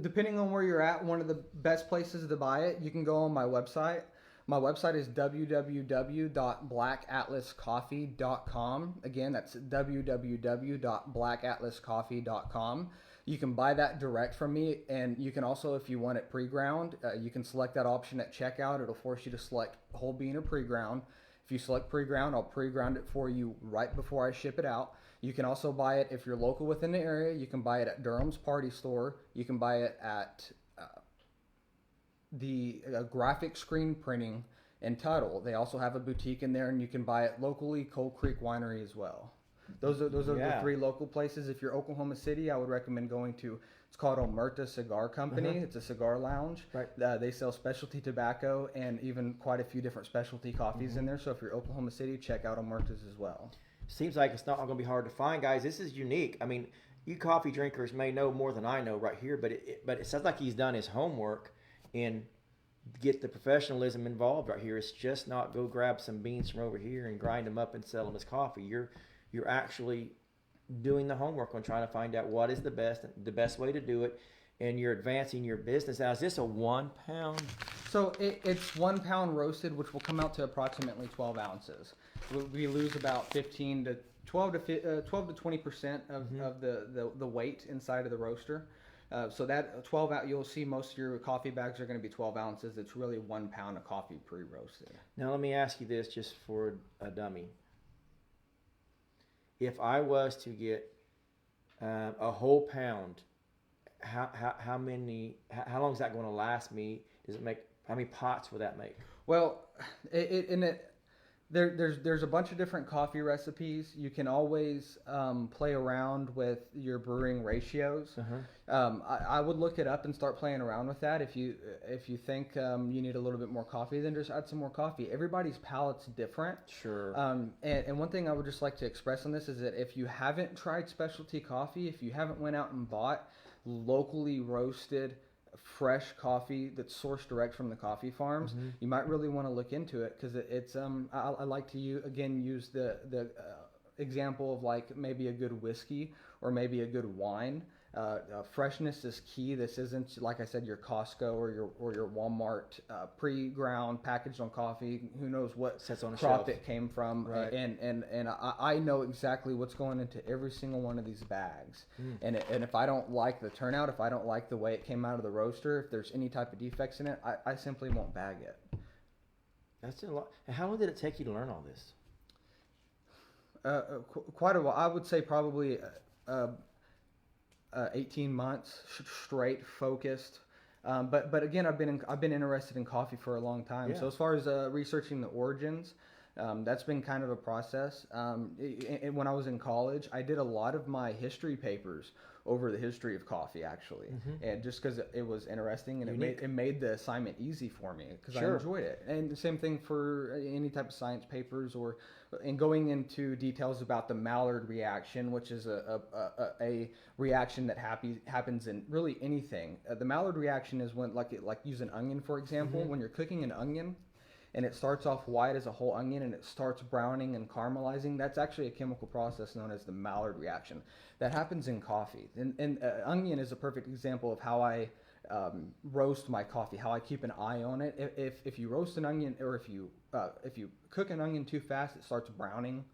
depending on where you're at, one of the best places to buy it, you can go on my website. My website is www.blackatlascoffee.com. Again, that's www.blackatlascoffee.com. You can buy that direct from me, and you can also, if you want it pre-ground, you can select that option at checkout. It'll force you to select whole bean or pre-ground. If you select pre-ground, I'll pre-ground it for you right before I ship it out. You can also buy it if you're local within the area. You can buy it at Durham's Party Store. You can buy it at the graphic screen printing in Tuttle. They also have a boutique in there, and you can buy it locally, Cold Creek Winery as well. Those are the three local places. If you're Oklahoma City, I would recommend going to, it's called Omerta Cigar Company. It's a cigar lounge. Right. They sell specialty tobacco and even quite a few different specialty coffees in there. So if you're Oklahoma City, check out Omerta's as well. Seems like it's not going to be hard to find, guys. This is unique. I mean, you coffee drinkers may know more than I know right here, but it sounds like he's done his homework and get the professionalism involved right here. It's just not go grab some beans from over here and grind them up and sell them as coffee. You're actually doing the homework on trying to find out what is the best way to do it, and you're advancing your business. Now, is this a 1 pound? So it's 1 pound roasted, which will come out to approximately 12 ounces. We lose about 12 to 20% of the weight inside of the roaster. So that 12 out, you'll see most of your coffee bags are going to be 12 ounces. It's really 1 pound of coffee pre-roasted. Now, let me ask you this just for a dummy. If I was to get a whole pound, how long is that going to last me? Does it make, how many pots would that make? Well, There's a bunch of different coffee recipes. You can always play around with your brewing ratios. I would look it up and start playing around with that. If you think you need a little bit more coffee, then just add some more coffee. Everybody's palate's different. Sure. And one thing I would just like to express on this is that if you haven't tried specialty coffee, if you haven't went out and bought locally roasted fresh coffee that's sourced direct from the coffee farms, you might really want to look into it, because it's I like to use the example of like maybe a good whiskey or maybe a good wine. Freshness is key. This isn't, like I said, your Costco or your Walmart pre-ground packaged on coffee. Who knows what Sits on a crop shelf. it came from? Right. And I know exactly what's going into every single one of these bags. And if I don't like the turnout, if I don't like the way it came out of the roaster, if there's any type of defects in it, I simply won't bag it. That's a lot. And how long did it take you to learn all this? Quite a while. I would say probably 18 months straight focused. But again, I've been interested in coffee for a long time. Yeah. So as far as researching the origins, that's been kind of a process. When I was in college, I did a lot of my history papers over the history of coffee, actually, and just because it was interesting, and it made the assignment easy for me because Sure. I enjoyed it. And the same thing for any type of science papers, and going into details about the Maillard reaction, which is a reaction that happens in really anything. The Maillard reaction is when, like use an onion for example, when you're cooking an onion, and it starts off white as a whole onion and it starts browning and caramelizing. That's actually a chemical process known as the Maillard reaction. That happens in coffee. And onion is a perfect example of how I roast my coffee, how I keep an eye on it. If you roast an onion, or if you cook an onion too fast, it starts browning.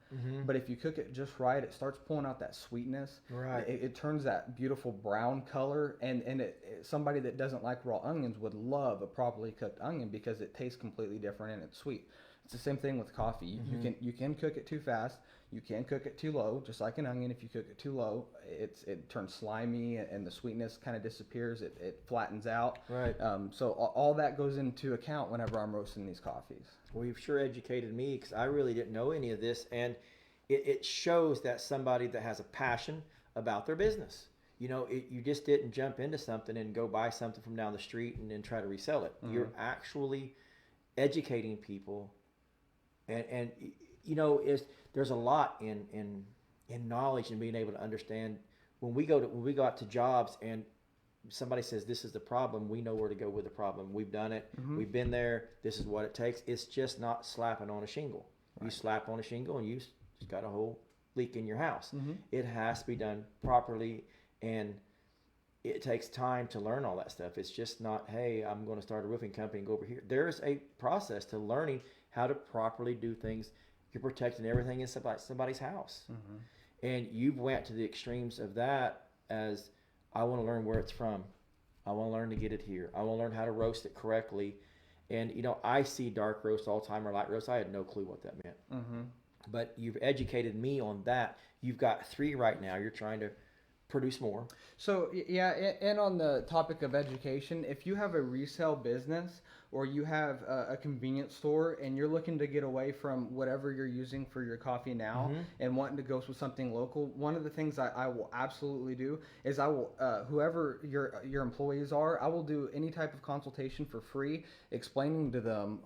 But if you cook it just right, it starts pulling out that sweetness. Right. It turns that beautiful brown color, and somebody that doesn't like raw onions would love a properly cooked onion because it tastes completely different and it's sweet. It's the same thing with coffee. You can cook it too fast. You can cook it too low, just like an onion. If you cook it too low, it turns slimy and the sweetness kind of disappears. It flattens out. Right. So all that goes into account whenever I'm roasting these coffees. Well, you've sure educated me, because I really didn't know any of this, and it shows that somebody that has a passion about their business. You just didn't jump into something and go buy something from down the street and then try to resell it. You're actually educating people, and there's a lot in knowledge and being able to understand. When we go out to jobs and somebody says this is the problem, we know where to go with the problem. We've done it. We've been there. This is what it takes. It's just not slapping on a shingle. Right. You slap on a shingle and you just got a whole leak in your house. It has to be done properly, and it takes time to learn all that stuff. It's just not, hey, I'm going to start a roofing company and go over here. There's a process to learning how to properly do things. You're protecting everything in somebody's house. And you've went to the extremes of that. As I want to learn where it's from. I want to learn to get it here. I want to learn how to roast it correctly. And, I see dark roast all the time or light roast. I had no clue what that meant. But you've educated me on that. You've got 3 right now. You're trying to produce more. So, yeah, and on the topic of education, if you have a resale business or you have a convenience store and you're looking to get away from whatever you're using for your coffee now and wanting to go with something local, one of the things I will absolutely do is I will, whoever your employees are, I will do any type of consultation for free, explaining to them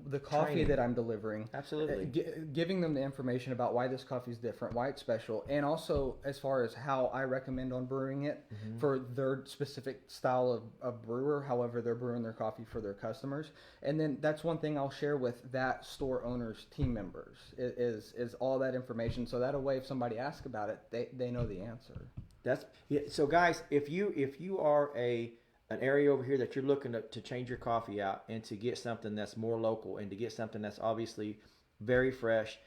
the coffee Training. that I'm delivering. Absolutely. Giving them the information about why this coffee is different, why it's special, and also as far as how I recommend on brewing it for their specific style of brewer, however they're brewing their coffee for their customers. And then that's one thing I'll share with that store owner's team members is all that information, so that a way if somebody asks about it, they know the answer. So guys, if you are an area over here that you're looking to change your coffee out and to get something that's more local and to get something that's obviously very fresh,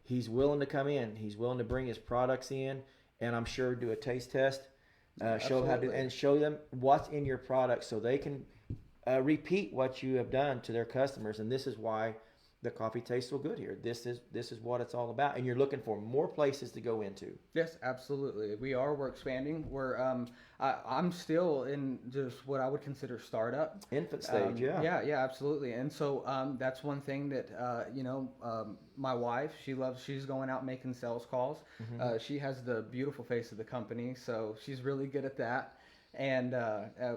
he's willing to come in. He's willing to bring his products in, and I'm sure do a taste test, show how to, and show them what's in your product so they can repeat what you have done to their customers. And this is why the coffee tastes so good here. This is what it's all about, and you're looking for more places to go into. Yes, absolutely. We're expanding. I'm still in just what I would consider startup. Infant stage, Yeah, absolutely. And so that's one thing that my wife, she's going out making sales calls. She has the beautiful face of the company, so she's really good at that. And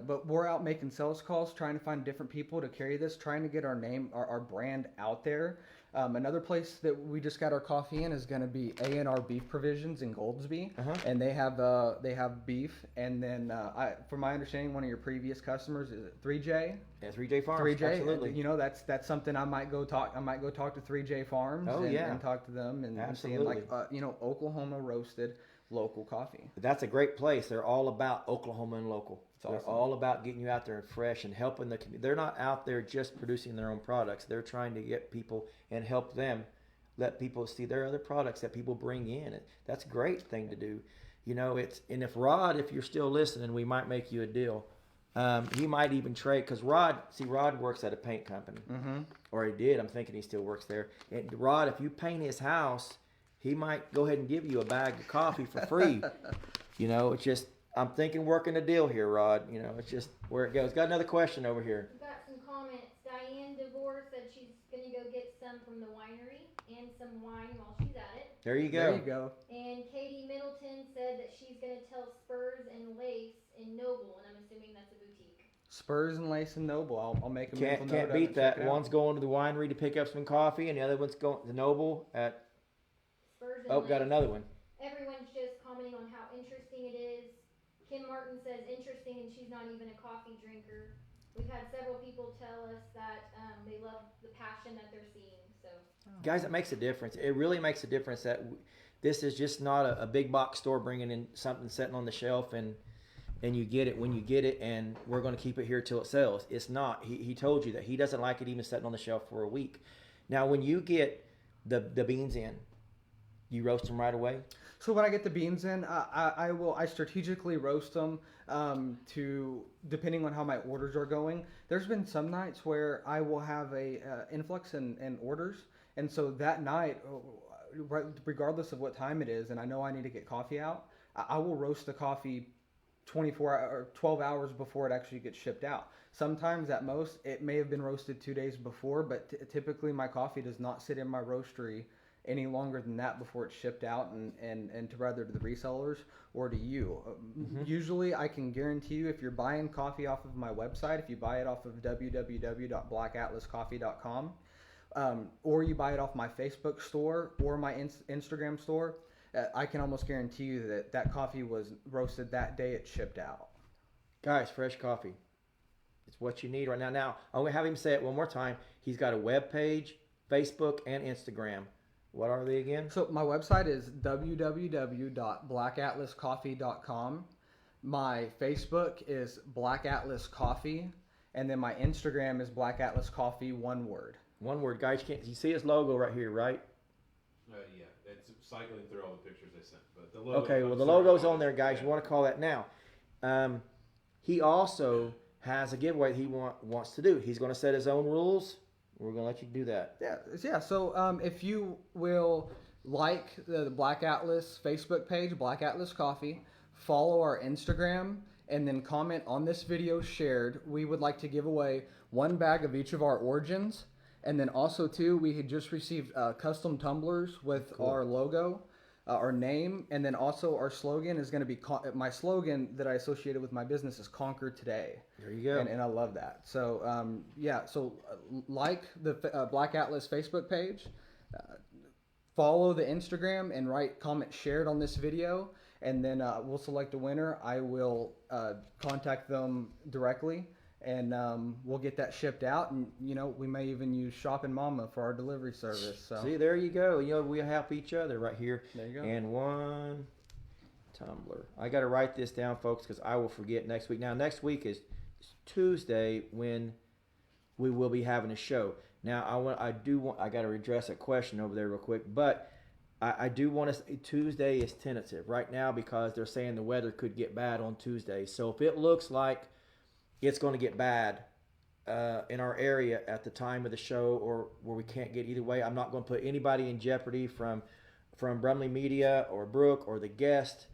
but we're out making sales calls, trying to find different people to carry this, trying to get our name, our brand out there. Another place that we just got our coffee in is going to be A&R Beef Provisions in Goldsby, and they have beef. And then, from my understanding, one of your previous customers is it 3J. Yeah, 3J Farms. 3J, absolutely. You know, that's something I might go talk to 3J Farms and talk to them and seeing like Oklahoma roasted local coffee. That's a great place. They're all about Oklahoma and local. Awesome. They're all about getting you out there and fresh and helping the community. They're not out there just producing their own products. They're trying to get people and help them, let people see their other products that people bring in. That's a great thing to do. You know, if you're still listening, we might make you a deal. He might even trade, because Rod works at a paint company, or he did. I'm thinking he still works there. And Rod, if you paint his house, he might go ahead and give you a bag of coffee for free. You know, it's just, I'm thinking working a deal here, Rod. You know, it's just where it goes. Got another question over here. We've got some comments. Diane DeVore said she's going to go get some from the winery and some wine while she's at it. There you go. There you go. And Katie Middleton said that she's going to tell Spurs and Lace in Noble, and I'm assuming that's a boutique. Spurs and Lace and Noble. I'll make a mental note Can't of it, beat check that. it out. One's going to the winery to pick up some coffee, and the other one's going to Noble at. Spurs and Oh, got Lace. another one. Everyone's just commenting on how interesting it is. Kim Martin says interesting, and she's not even a coffee drinker. We've had several people tell us that they love the passion that they're seeing. So, Guys, it makes a difference. It really makes a difference that this is just not a big box store bringing in something sitting on the shelf and you get it when you get it, and we're going to keep it here till it sells. It's not. He told you that he doesn't like it even sitting on the shelf for a week. Now, when you get the beans in, you roast them right away. So when I get the beans in, I strategically roast them to depending on how my orders are going. There's been some nights where I will have a influx in orders, and so that night, regardless of what time it is, and I know I need to get coffee out, I will roast the coffee 24 or 12 hours before it actually gets shipped out. Sometimes at most it may have been roasted 2 days before, but typically my coffee does not sit in my roastery any longer than that before it's shipped out and to rather to the resellers or to you. Usually I can guarantee you, if you're buying coffee off of my website, if you buy it off of www.blackatlascoffee.com, or you buy it off my Facebook store or my Instagram store, I can almost guarantee you that coffee was roasted that day it shipped out. Guys, fresh coffee. It's what you need right now. Now, I'm going to have him say it one more time. He's got a web page, Facebook, and Instagram. What are they again? So my website is www.blackatlascoffee.com. My Facebook is Black Atlas Coffee, and then my Instagram is Black Atlas Coffee, one word. One word, guys. You see his logo right here, right? Yeah, it's cycling through all the pictures I sent. But the logo, Okay, well, the logo's on there, guys. You want to call that now. He also has a giveaway he wants to do. He's going to set his own rules. We're going to let you do that. Yeah. So if you will like the Black Atlas Facebook page, Black Atlas Coffee, follow our Instagram, and then comment on this video shared, we would like to give away one bag of each of our origins. And then also, too, we had just received custom tumblers with our logo, our name, and then also our slogan is going to be, my slogan that I associated with my business is Conquer Today. There you go. And I love that. So, like the Black Atlas Facebook page, follow the Instagram, and comment shared on this video, and then we'll select a winner. I will contact them directly, and we'll get that shipped out, and we may even use Shoppin Momma for our delivery service. So see, there you go. We help each other right here. There you go. And one tumbler. I got to write this down, folks, because I will forget next week. Now, next week is Tuesday when we will be having a show. Now, I got to address a question over there real quick, but I do want to say Tuesday is tentative right now because they're saying the weather could get bad on Tuesday. So if it looks like it's going to get bad, in our area at the time of the show, or where we can't get either way. I'm not going to put anybody in jeopardy from Brumley Media or Brooke or the guest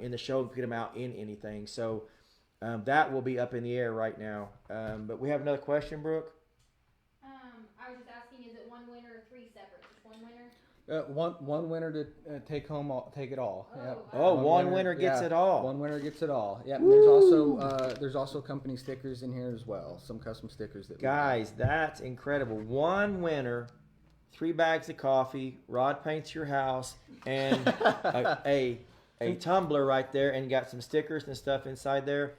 in the show to get them out in anything. So that will be up in the air right now. But we have another question, Brooke. I was just asking, is it one winner or three separate? Just one winner? One winner to take it all. Oh, Yep. wow. Oh, one winner gets it all. One winner gets it all. Yeah. There's also company stickers in here as well. Some custom stickers that Guys, that's incredible. One winner, 3 bags of coffee, Rod paints your house, and a tumbler right there, and got some stickers and stuff inside there.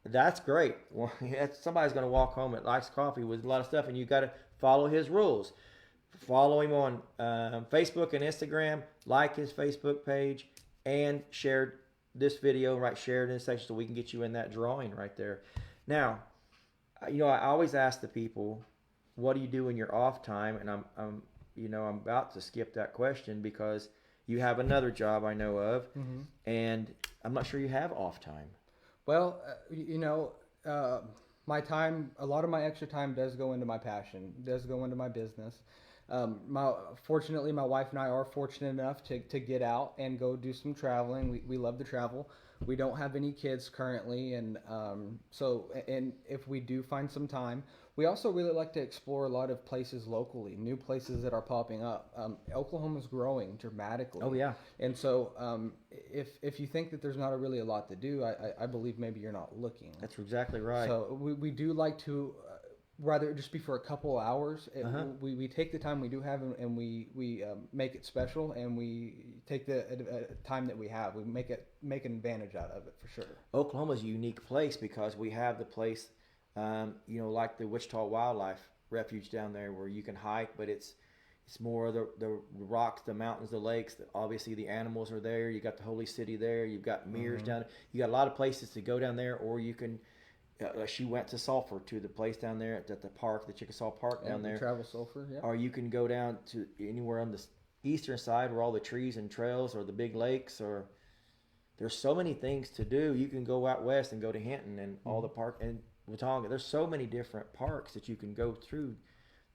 That's great. Well, somebody's going to walk home that likes coffee with a lot of stuff, and you got to follow his rules. Follow him on Facebook and Instagram, like his Facebook page, and share this video, share it in the section so we can get you in that drawing right there. Now, I always ask the people, what do you do in your off time? And I'm about to skip that question because you have another job I know of, and I'm not sure you have off time. Well, my time, a lot of my extra time does go into my passion, does go into my business. Fortunately, my wife and I are fortunate enough to get out and go do some traveling. We love to travel. We don't have any kids currently, and if we do find some time, we also really like to explore a lot of places locally, new places that are popping up. Oklahoma's growing dramatically. Oh yeah. And so if you think that there's not really a lot to do, I believe maybe you're not looking. That's exactly right. So we do like to, rather it just be for a couple hours. We take the time we do have, and we make it special, and we take the time that we have. We make an advantage out of it for sure. Oklahoma's a unique place because we have the place, like the Wichita Wildlife Refuge down there, where you can hike, but it's more the rocks, the mountains, the lakes. Obviously, the animals are there. You got the Holy City there. You've got Mears down there. You got a lot of places to go down there, or you can. She went to Sulphur, to the place down there at the park, the Chickasaw Park down there. Travel Sulphur, yeah. Or you can go down to anywhere on the eastern side where all the trees and trails, or the big lakes, or there's so many things to do. You can go out west and go to Hinton and all the park and Watauga. There's so many different parks that you can go through.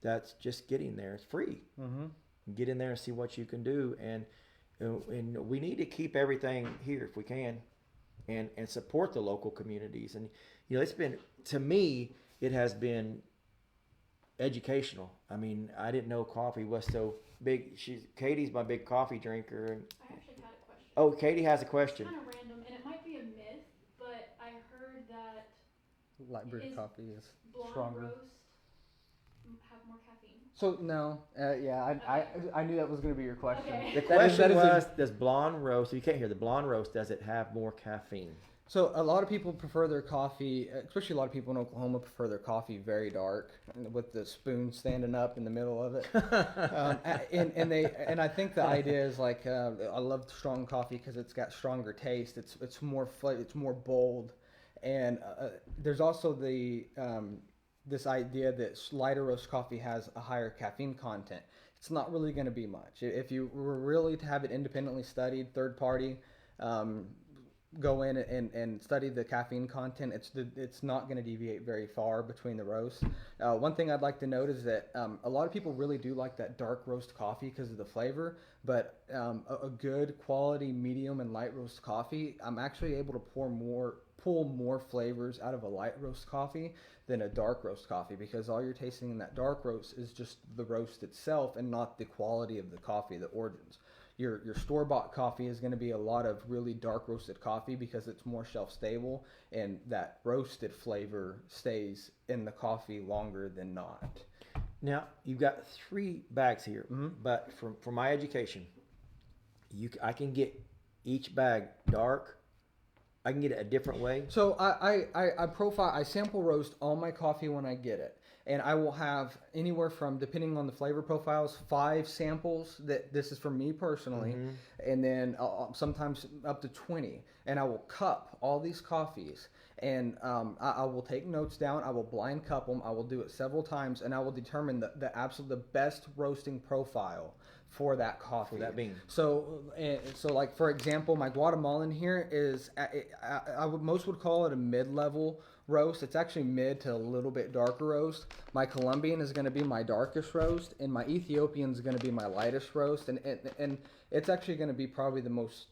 That's just getting there. It's free. Get in there and see what you can do, and we need to keep everything here if we can, and support the local communities. And it's been, to me, it has been educational. I mean, I didn't know coffee was so big. Katie's my big coffee drinker. And, I actually had a question. oh, Katie has a question. It's kind of random, and it might be a myth, but I heard that Light brewed Is coffee is blonde stronger. roast have more caffeine. So no, I knew that was going to be your question. Okay. The That is- question that is was, does blonde roast, you can't hear, the blonde roast, does it have more caffeine? So a lot of people prefer their coffee, especially a lot of people in Oklahoma prefer their coffee very dark, with the spoon standing up in the middle of it. And I think the idea is like, I love strong coffee because it's got stronger taste. It's more it's more bold, and there's also this idea that lighter roast coffee has a higher caffeine content. It's not really going to be much. If you were really to have it independently studied, third party. Go in and study the caffeine content, it's not going to deviate very far between the roasts. One thing I'd like to note is that a lot of people really do like that dark roast coffee because of the flavor, but a good quality medium and light roast coffee, I'm actually able to pull more flavors out of a light roast coffee than a dark roast coffee, because all you're tasting in that dark roast is just the roast itself and not the quality of the coffee, the origins. Your store-bought coffee is going to be a lot of really dark roasted coffee because it's more shelf stable, and that roasted flavor stays in the coffee longer than not. Now, you've got 3 bags here, but for my education, I can get each bag dark. I can get it a different way. So I sample roast all my coffee when I get it. And I will have anywhere from, depending on the flavor profiles, 5 samples that this is for me personally, and then sometimes up to 20. And I will cup all these coffees, and I will take notes down. I will blind cup them. I will do it several times, and I will determine the best roasting profile for that coffee, For that bean. So like for example, my Guatemalan here is most would call it a mid-level roast. It's actually mid to a little bit darker roast. My Colombian is going to be my darkest roast, and my Ethiopian is going to be my lightest roast. And it's actually going to be probably the most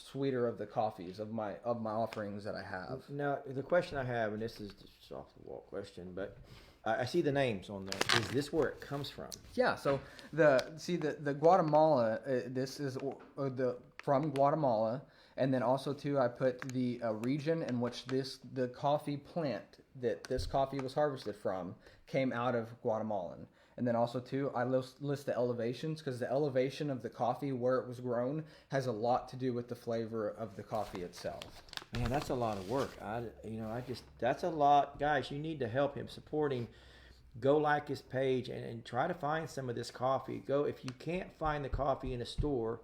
sweeter of the coffees of my offerings that I have. Now, the question I have, and this is just off the wall question, but I see the names on there. Is this where it comes from? Yeah. So the Guatemala. This is from Guatemala. And then also too, I put the region in which the coffee plant that this coffee was harvested from came out of Guatemalan. And then also too, I list the elevations because the elevation of the coffee where it was grown has a lot to do with the flavor of the coffee itself. Man, that's a lot of work. That's a lot. Guys, you need to help him supporting. Go like his page and try to find some of this coffee. If you can't find the coffee in a store,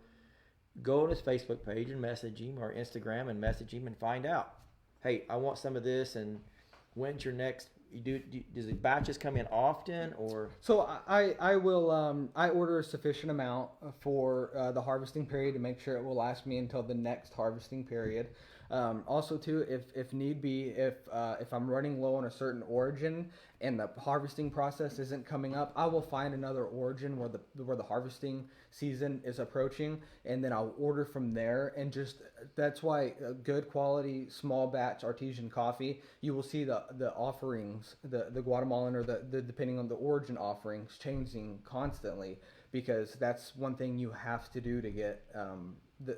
go on his Facebook page and message him, or Instagram and message him and find out. Hey, I want some of this, and when's your next? Does the batches come in often, or? So I will I order a sufficient amount for the harvesting period to make sure it will last me until the next harvesting period. Also too, if need be, if I'm running low on a certain origin and the harvesting process isn't coming up, I will find another origin where the harvesting season is approaching, and then I'll order from there. And just that's why a good quality small batch artesian coffee, you will see the offerings, the Guatemalan or the depending on the origin offerings changing constantly, because that's one thing you have to do to get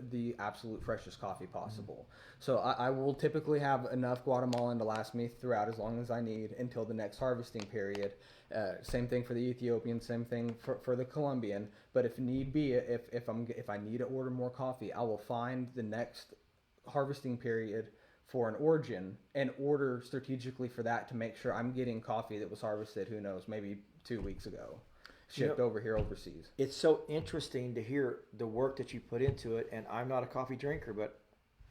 the absolute freshest coffee possible. So I will typically have enough Guatemalan to last me throughout as long as I need until the next harvesting period. Same thing for the Ethiopian, same thing for the Colombian. But if need be, if I need to order more coffee, I will find the next harvesting period for an origin and order strategically for that to make sure I'm getting coffee that was harvested, who knows, maybe 2 weeks ago. Shipped over here overseas. It's so interesting to hear the work that you put into it, and I'm not a coffee drinker, but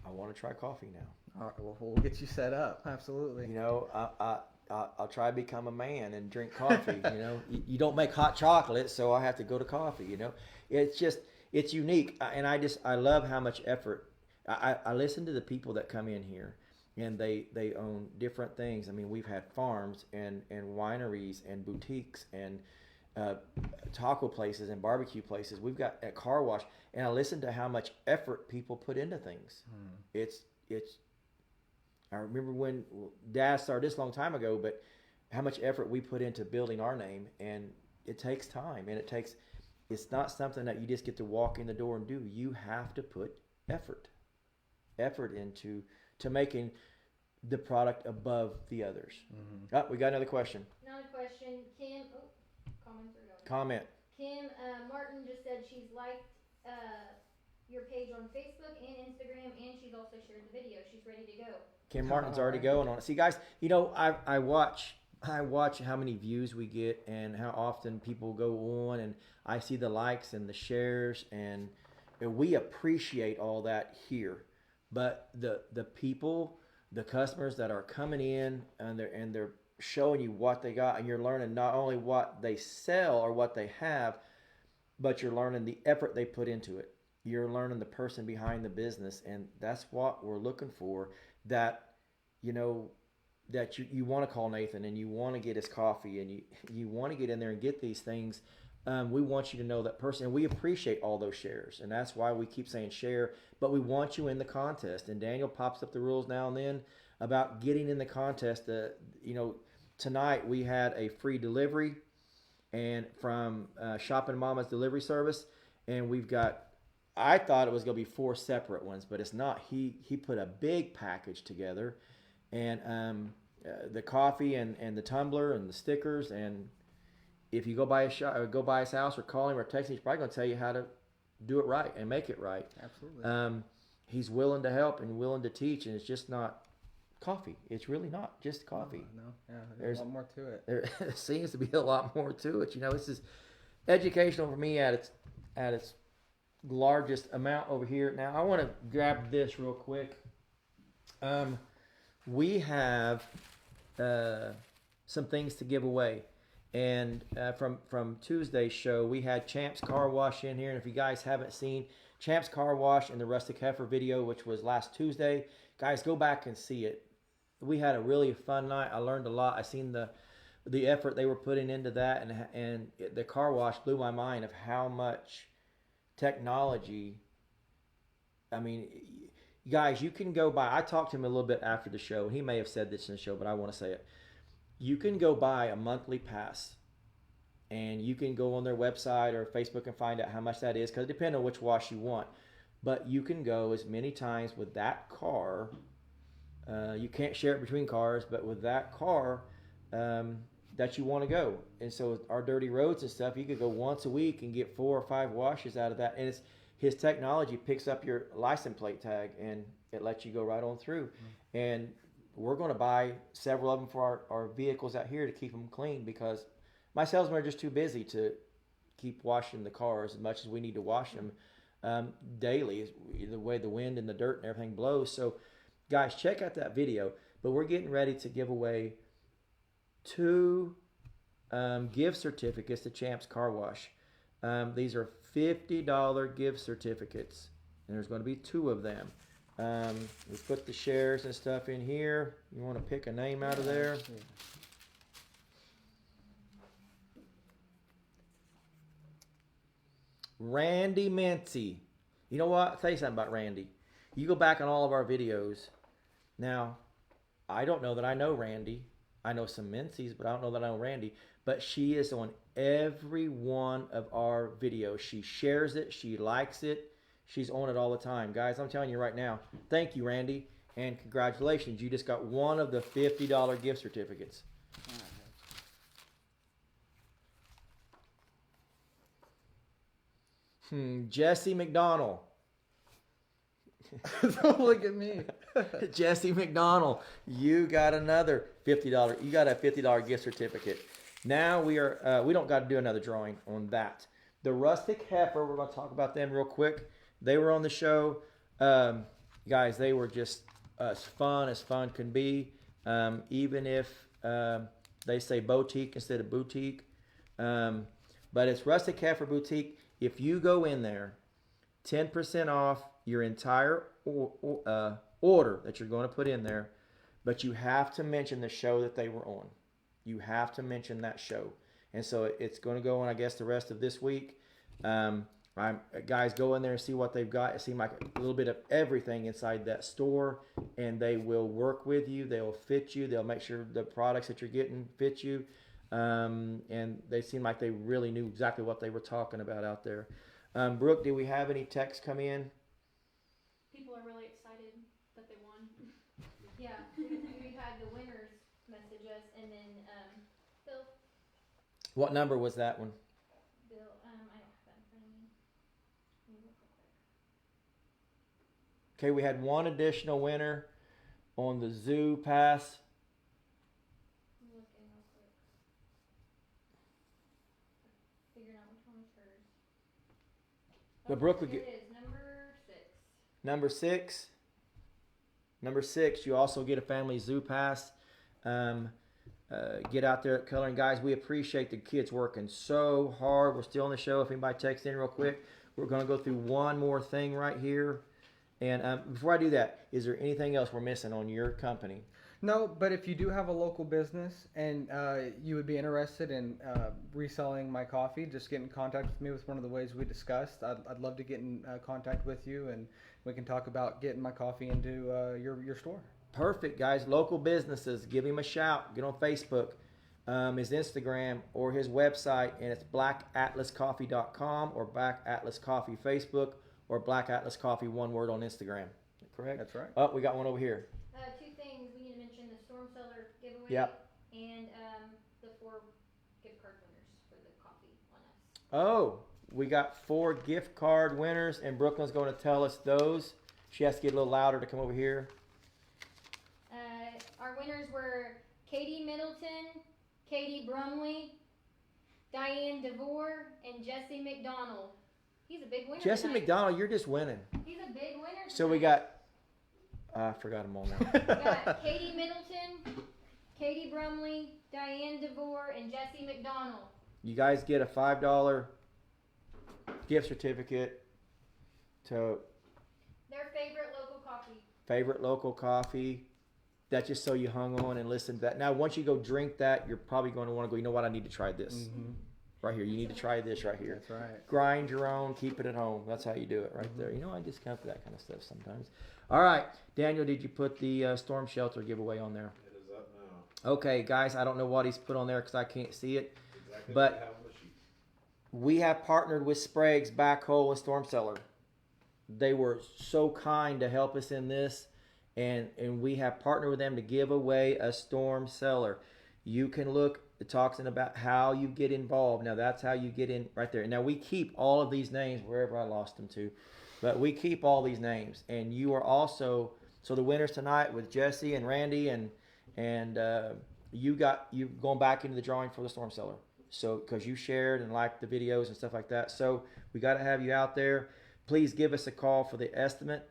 I want to try coffee now. All right, well, we'll get you set up. Absolutely. I'll try to become a man and drink coffee. You don't make hot chocolate, so I have to go to coffee. It's unique, and I love how much effort. I listen to the people that come in here, and they own different things. I mean, we've had farms and wineries and boutiques and taco places and barbecue places. We've got a car wash, and I listen to how much effort people put into things. It's I remember when Dad started this a long time ago, but how much effort we put into building our name, and it takes time, and it's not something that you just get to walk in the door and do. You have to put effort into making the product above the others. We got another question. Another question. Kim, comments are going. Comment. Kim Martin just said she's liked your page on Facebook and Instagram, and she's also shared the video. She's ready to go. Kim Martin's already going on it. See, guys, I watch how many views we get and how often people go on, and I see the likes and the shares, and we appreciate all that here. But the people, the customers that are coming in and they're showing you what they got, and you're learning not only what they sell or what they have, but you're learning the effort they put into it. You're learning the person behind the business, and that's what we're looking for. That that you want to call Nathan and you want to get his coffee and you want to get in there and get these things. We want you to know that person, and we appreciate all those shares, and that's why we keep saying share. But we want you in the contest, and Daniel pops up the rules now and then about getting in the contest. Tonight we had a free delivery and from Shoppin Momma's delivery service, and we've got, I thought it was going to be 4 separate ones, but it's not. He put a big package together, and the coffee and the tumbler and the stickers. And if you go by his house or call him or text him, he's probably going to tell you how to do it right and make it right. Absolutely. He's willing to help and willing to teach, and it's just not coffee. It's really not just coffee. No. Yeah, there's a lot more to it. There seems to be a lot more to it. This is educational for me at its largest amount over here. Now I want to grab this real quick. We have some things to give away, and from Tuesday's show we had Champ's Car Wash in here, and if you guys haven't seen Champ's Car Wash and the Rustic Heifer video, which was last Tuesday, guys, go back and see it. we had a really fun night. I learned a lot. I seen the effort they were putting into that, and the car wash blew my mind of how much technology. I mean, guys, you can go buy. I talked to him a little bit after the show, and he may have said this in the show, but I want to say it. You can go buy a monthly pass, and you can go on their website or Facebook and find out how much that is, because it depends on which wash you want. But you can go as many times with that car. You can't share it between cars, but with that car that you want to go. And so our dirty roads and stuff, you could go once a week and get 4 or 5 washes out of that. And his technology picks up your license plate tag and it lets you go right on through. Mm-hmm. And we're going to buy several of them for our vehicles out here to keep them clean, because my salesmen are just too busy to keep washing the cars as much as we need to wash them daily, the way the wind and the dirt and everything blows. So guys, check out that video. But we're getting ready to give away 2 gift certificates to Champs Car Wash. These are $50 gift certificates, and there's going to be 2 of them. We put the shares and stuff in here. You want to pick a name out of there? Randy Mincy. You know what? I'll tell you something about Randy. You go back on all of our videos. Now, I don't know that I know Randy. I know some Mincy's, but I don't know that I know Randy. But she is on every one of our videos. She shares it. She likes it. She's on it all the time. Guys, I'm telling you right now, thank you, Randy. And congratulations. You just got one of the $50 gift certificates. Jesse McDonald. Don't look at me. Jesse McDonald, you got another $50. You got a $50 gift certificate. Now we don't got to do another drawing on that. The Rustic Heifer, we're going to talk about them real quick. They were on the show. Guys, they were just as fun can be. Even if they say boutique instead of boutique. But it's Rustic Heifer Boutique. If you go in there, 10% off your entire order that you're going to put in there, but you have to mention the show that they were on. You have to mention that show. And so it's going to go on, I guess, the rest of this week. Guys, go in there and see what they've got. It seems like a little bit of everything inside that store, and they will work with you. They'll fit you. They'll make sure the products that you're getting fit you. And they seem like they really knew exactly what they were talking about out there. Brooke, did we have any texts come in? People are really excited that they won. Yeah, we had the winners message us, and then Bill. What number was that one? Bill, I don't have that in front of me. Let me look real quick. Okay, we had one additional winner on the Zoo Pass. I'm looking real quick. Figuring out which one was hers. But Brooke would here get it is, number 6. number 6. Number 6, you also get a family Zoo Pass. Get out there at coloring. Guys, we appreciate the kids working so hard. We're still on the show. If anybody texts in real quick, we're going to go through one more thing right here. And before I do that, is there anything else we're missing on your company? No, but if you do have a local business and you would be interested in reselling my coffee, just get in contact with me with one of the ways we discussed. I'd love to get in contact with you, and we can talk about getting my coffee into your store. Perfect, guys. Local businesses, give him a shout. Get on Facebook, his Instagram, or his website, and it's blackatlascoffee.com or Black Atlas Coffee Facebook or Black Atlas Coffee, one word on Instagram. Correct? That's right. Oh, we got one over here. 2 things. We need to mention the Storm Cellar giveaway. Yep. And the 4 gift card winners for the coffee on us. Oh, we got 4 gift card winners, and Brooklyn's going to tell us those. She has to get a little louder to come over here. Our winners were Katie Middleton, Katie Brumley, Diane DeVore, and Jesse McDonald. He's a big winner. Jesse tonight. McDonald, you're just winning. He's a big winner. So we got, I forgot them all now. We got Katie Middleton, Katie Brumley, Diane DeVore, and Jesse McDonald. You guys get a $5 gift certificate to Their favorite local coffee. favorite local coffee. That's just so you hung on and listened to that. Now, once you go drink that, you're probably going to want to go, you know what, I need to try this. Right here. You need to try this right here. That's right. Grind your own, keep it at home. That's how you do it right there. You know, I discount for that kind of stuff sometimes. All right. Daniel, did you put the storm shelter giveaway on there? It is up now. Okay, guys, I don't know what he's put on there because I can't see it. Exactly But- what I have on the sheet. We have partnered with Sprague's Backhoe and Storm Cellar. They were so kind to help us in this, and we have partnered with them to give away a storm cellar. You can look, it talks about how you get involved. Now that's how you get in right there. Now we keep all of these names wherever I lost them to, but we keep all these names. And you are also, so the winners tonight with Jesse and Randy and you going back into the drawing for the storm cellar. So because you shared and liked the videos and stuff like that. So we got to have you out there. Please give us a call for the estimate,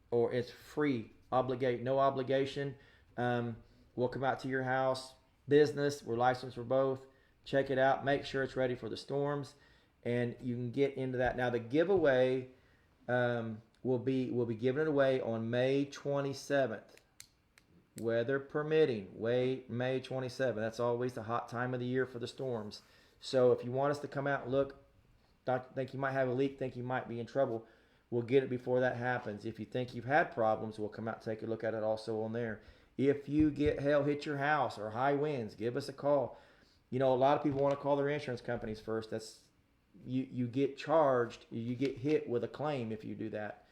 or it's free, no obligation. We'll come out to your house. Business, we're licensed for both. Check it out. Make sure it's ready for the storms, and you can get into that. Now the giveaway we'll be giving it away on May 27th, weather permitting. May 27th. That's always the hot time of the year for the storms. So if you want us to come out and look, think you might have a leak, think you might be in trouble, we'll get it before that happens. If you think you've had problems, we'll come out and take a look at it also on there. If you get hail hit your house or high winds, give us a call. You know, a lot of people want to call their insurance companies first. That's you get charged, you get hit with a claim if you do that.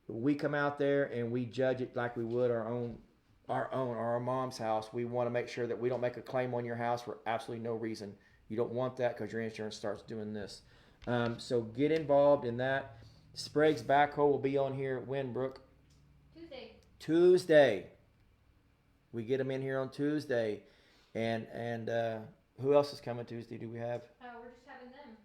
We come out there and we judge it like we would our mom's house. We want to make sure that we don't make a claim on your house for absolutely no reason. You don't want that because your insurance starts doing this. So get involved in that. Sprague's Backhoe will be on here when, Brooke? Tuesday. We get them in here on Tuesday. And who else is coming Tuesday? Do we have We're just having them.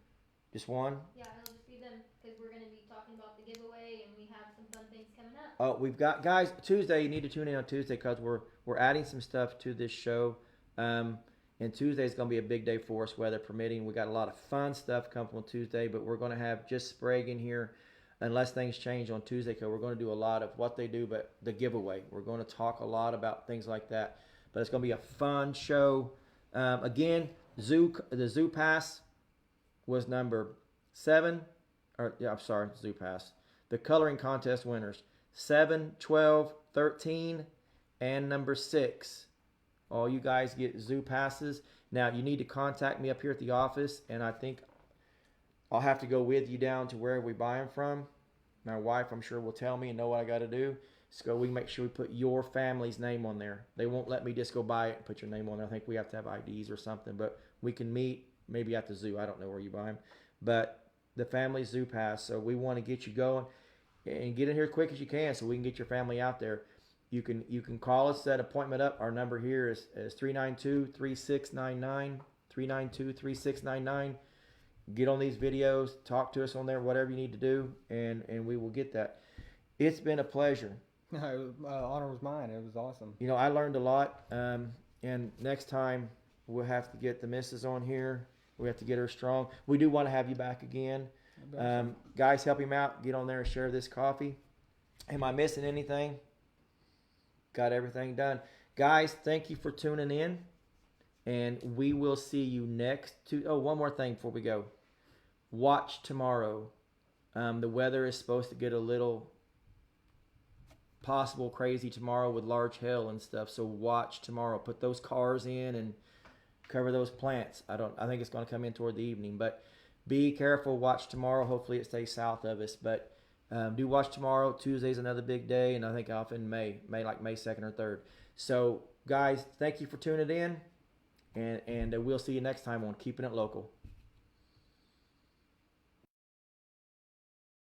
just one? Yeah, it'll just be them because we're going to be talking about the giveaway and we have some fun things coming up. Oh, we've got, guys, Tuesday. You need to tune in on Tuesday because we're adding some stuff to this show. And Tuesday is going to be a big day for us, weather permitting. We got a lot of fun stuff coming on Tuesday, but we're going to have just Sprague in here unless things change on Tuesday, because we're going to do a lot of what they do, but the giveaway. We're going to talk a lot about things like that. But it's going to be a fun show. Again, the Zoo Pass was number 7. Zoo Pass. The coloring contest winners, 7, 12, 13, and number 6. All you guys get Zoo Passes. Now, you need to contact me up here at the office, and I think I'll have to go with you down to where we buy them from. My wife, I'm sure, will tell me and know what I got to do. So we make sure we put your family's name on there. They won't let me just go buy it and put your name on there. I think we have to have IDs or something, but we can meet maybe at the zoo. I don't know where you buy them. But the family Zoo Pass. So we want to get you going and get in here as quick as you can so we can get your family out there. You can call us, set an appointment up. Our number here is 392-3699, 392-3699. Get on these videos, talk to us on there, whatever you need to do, and we will get that. It's been a pleasure. Honor was mine. It was awesome. You know, I learned a lot, and next time we'll have to get the missus on here. We have to get her strong. We do want to have you back again. Guys, help him out. Get on there and share this coffee. Am I missing anything? Got everything done. Guys, thank you for tuning in, and we will see you next to. Oh, one more thing before we go. Watch tomorrow. The weather is supposed to get a little possible crazy tomorrow with large hail and stuff. So watch tomorrow. Put those cars in and cover those plants. I think it's going to come in toward the evening, but be careful. Watch tomorrow. Hopefully it stays south of us, but do watch tomorrow. Tuesday's another big day, and I think off in May 2nd or 3rd. So guys, thank you for tuning in, and we'll see you next time on Keeping It Local.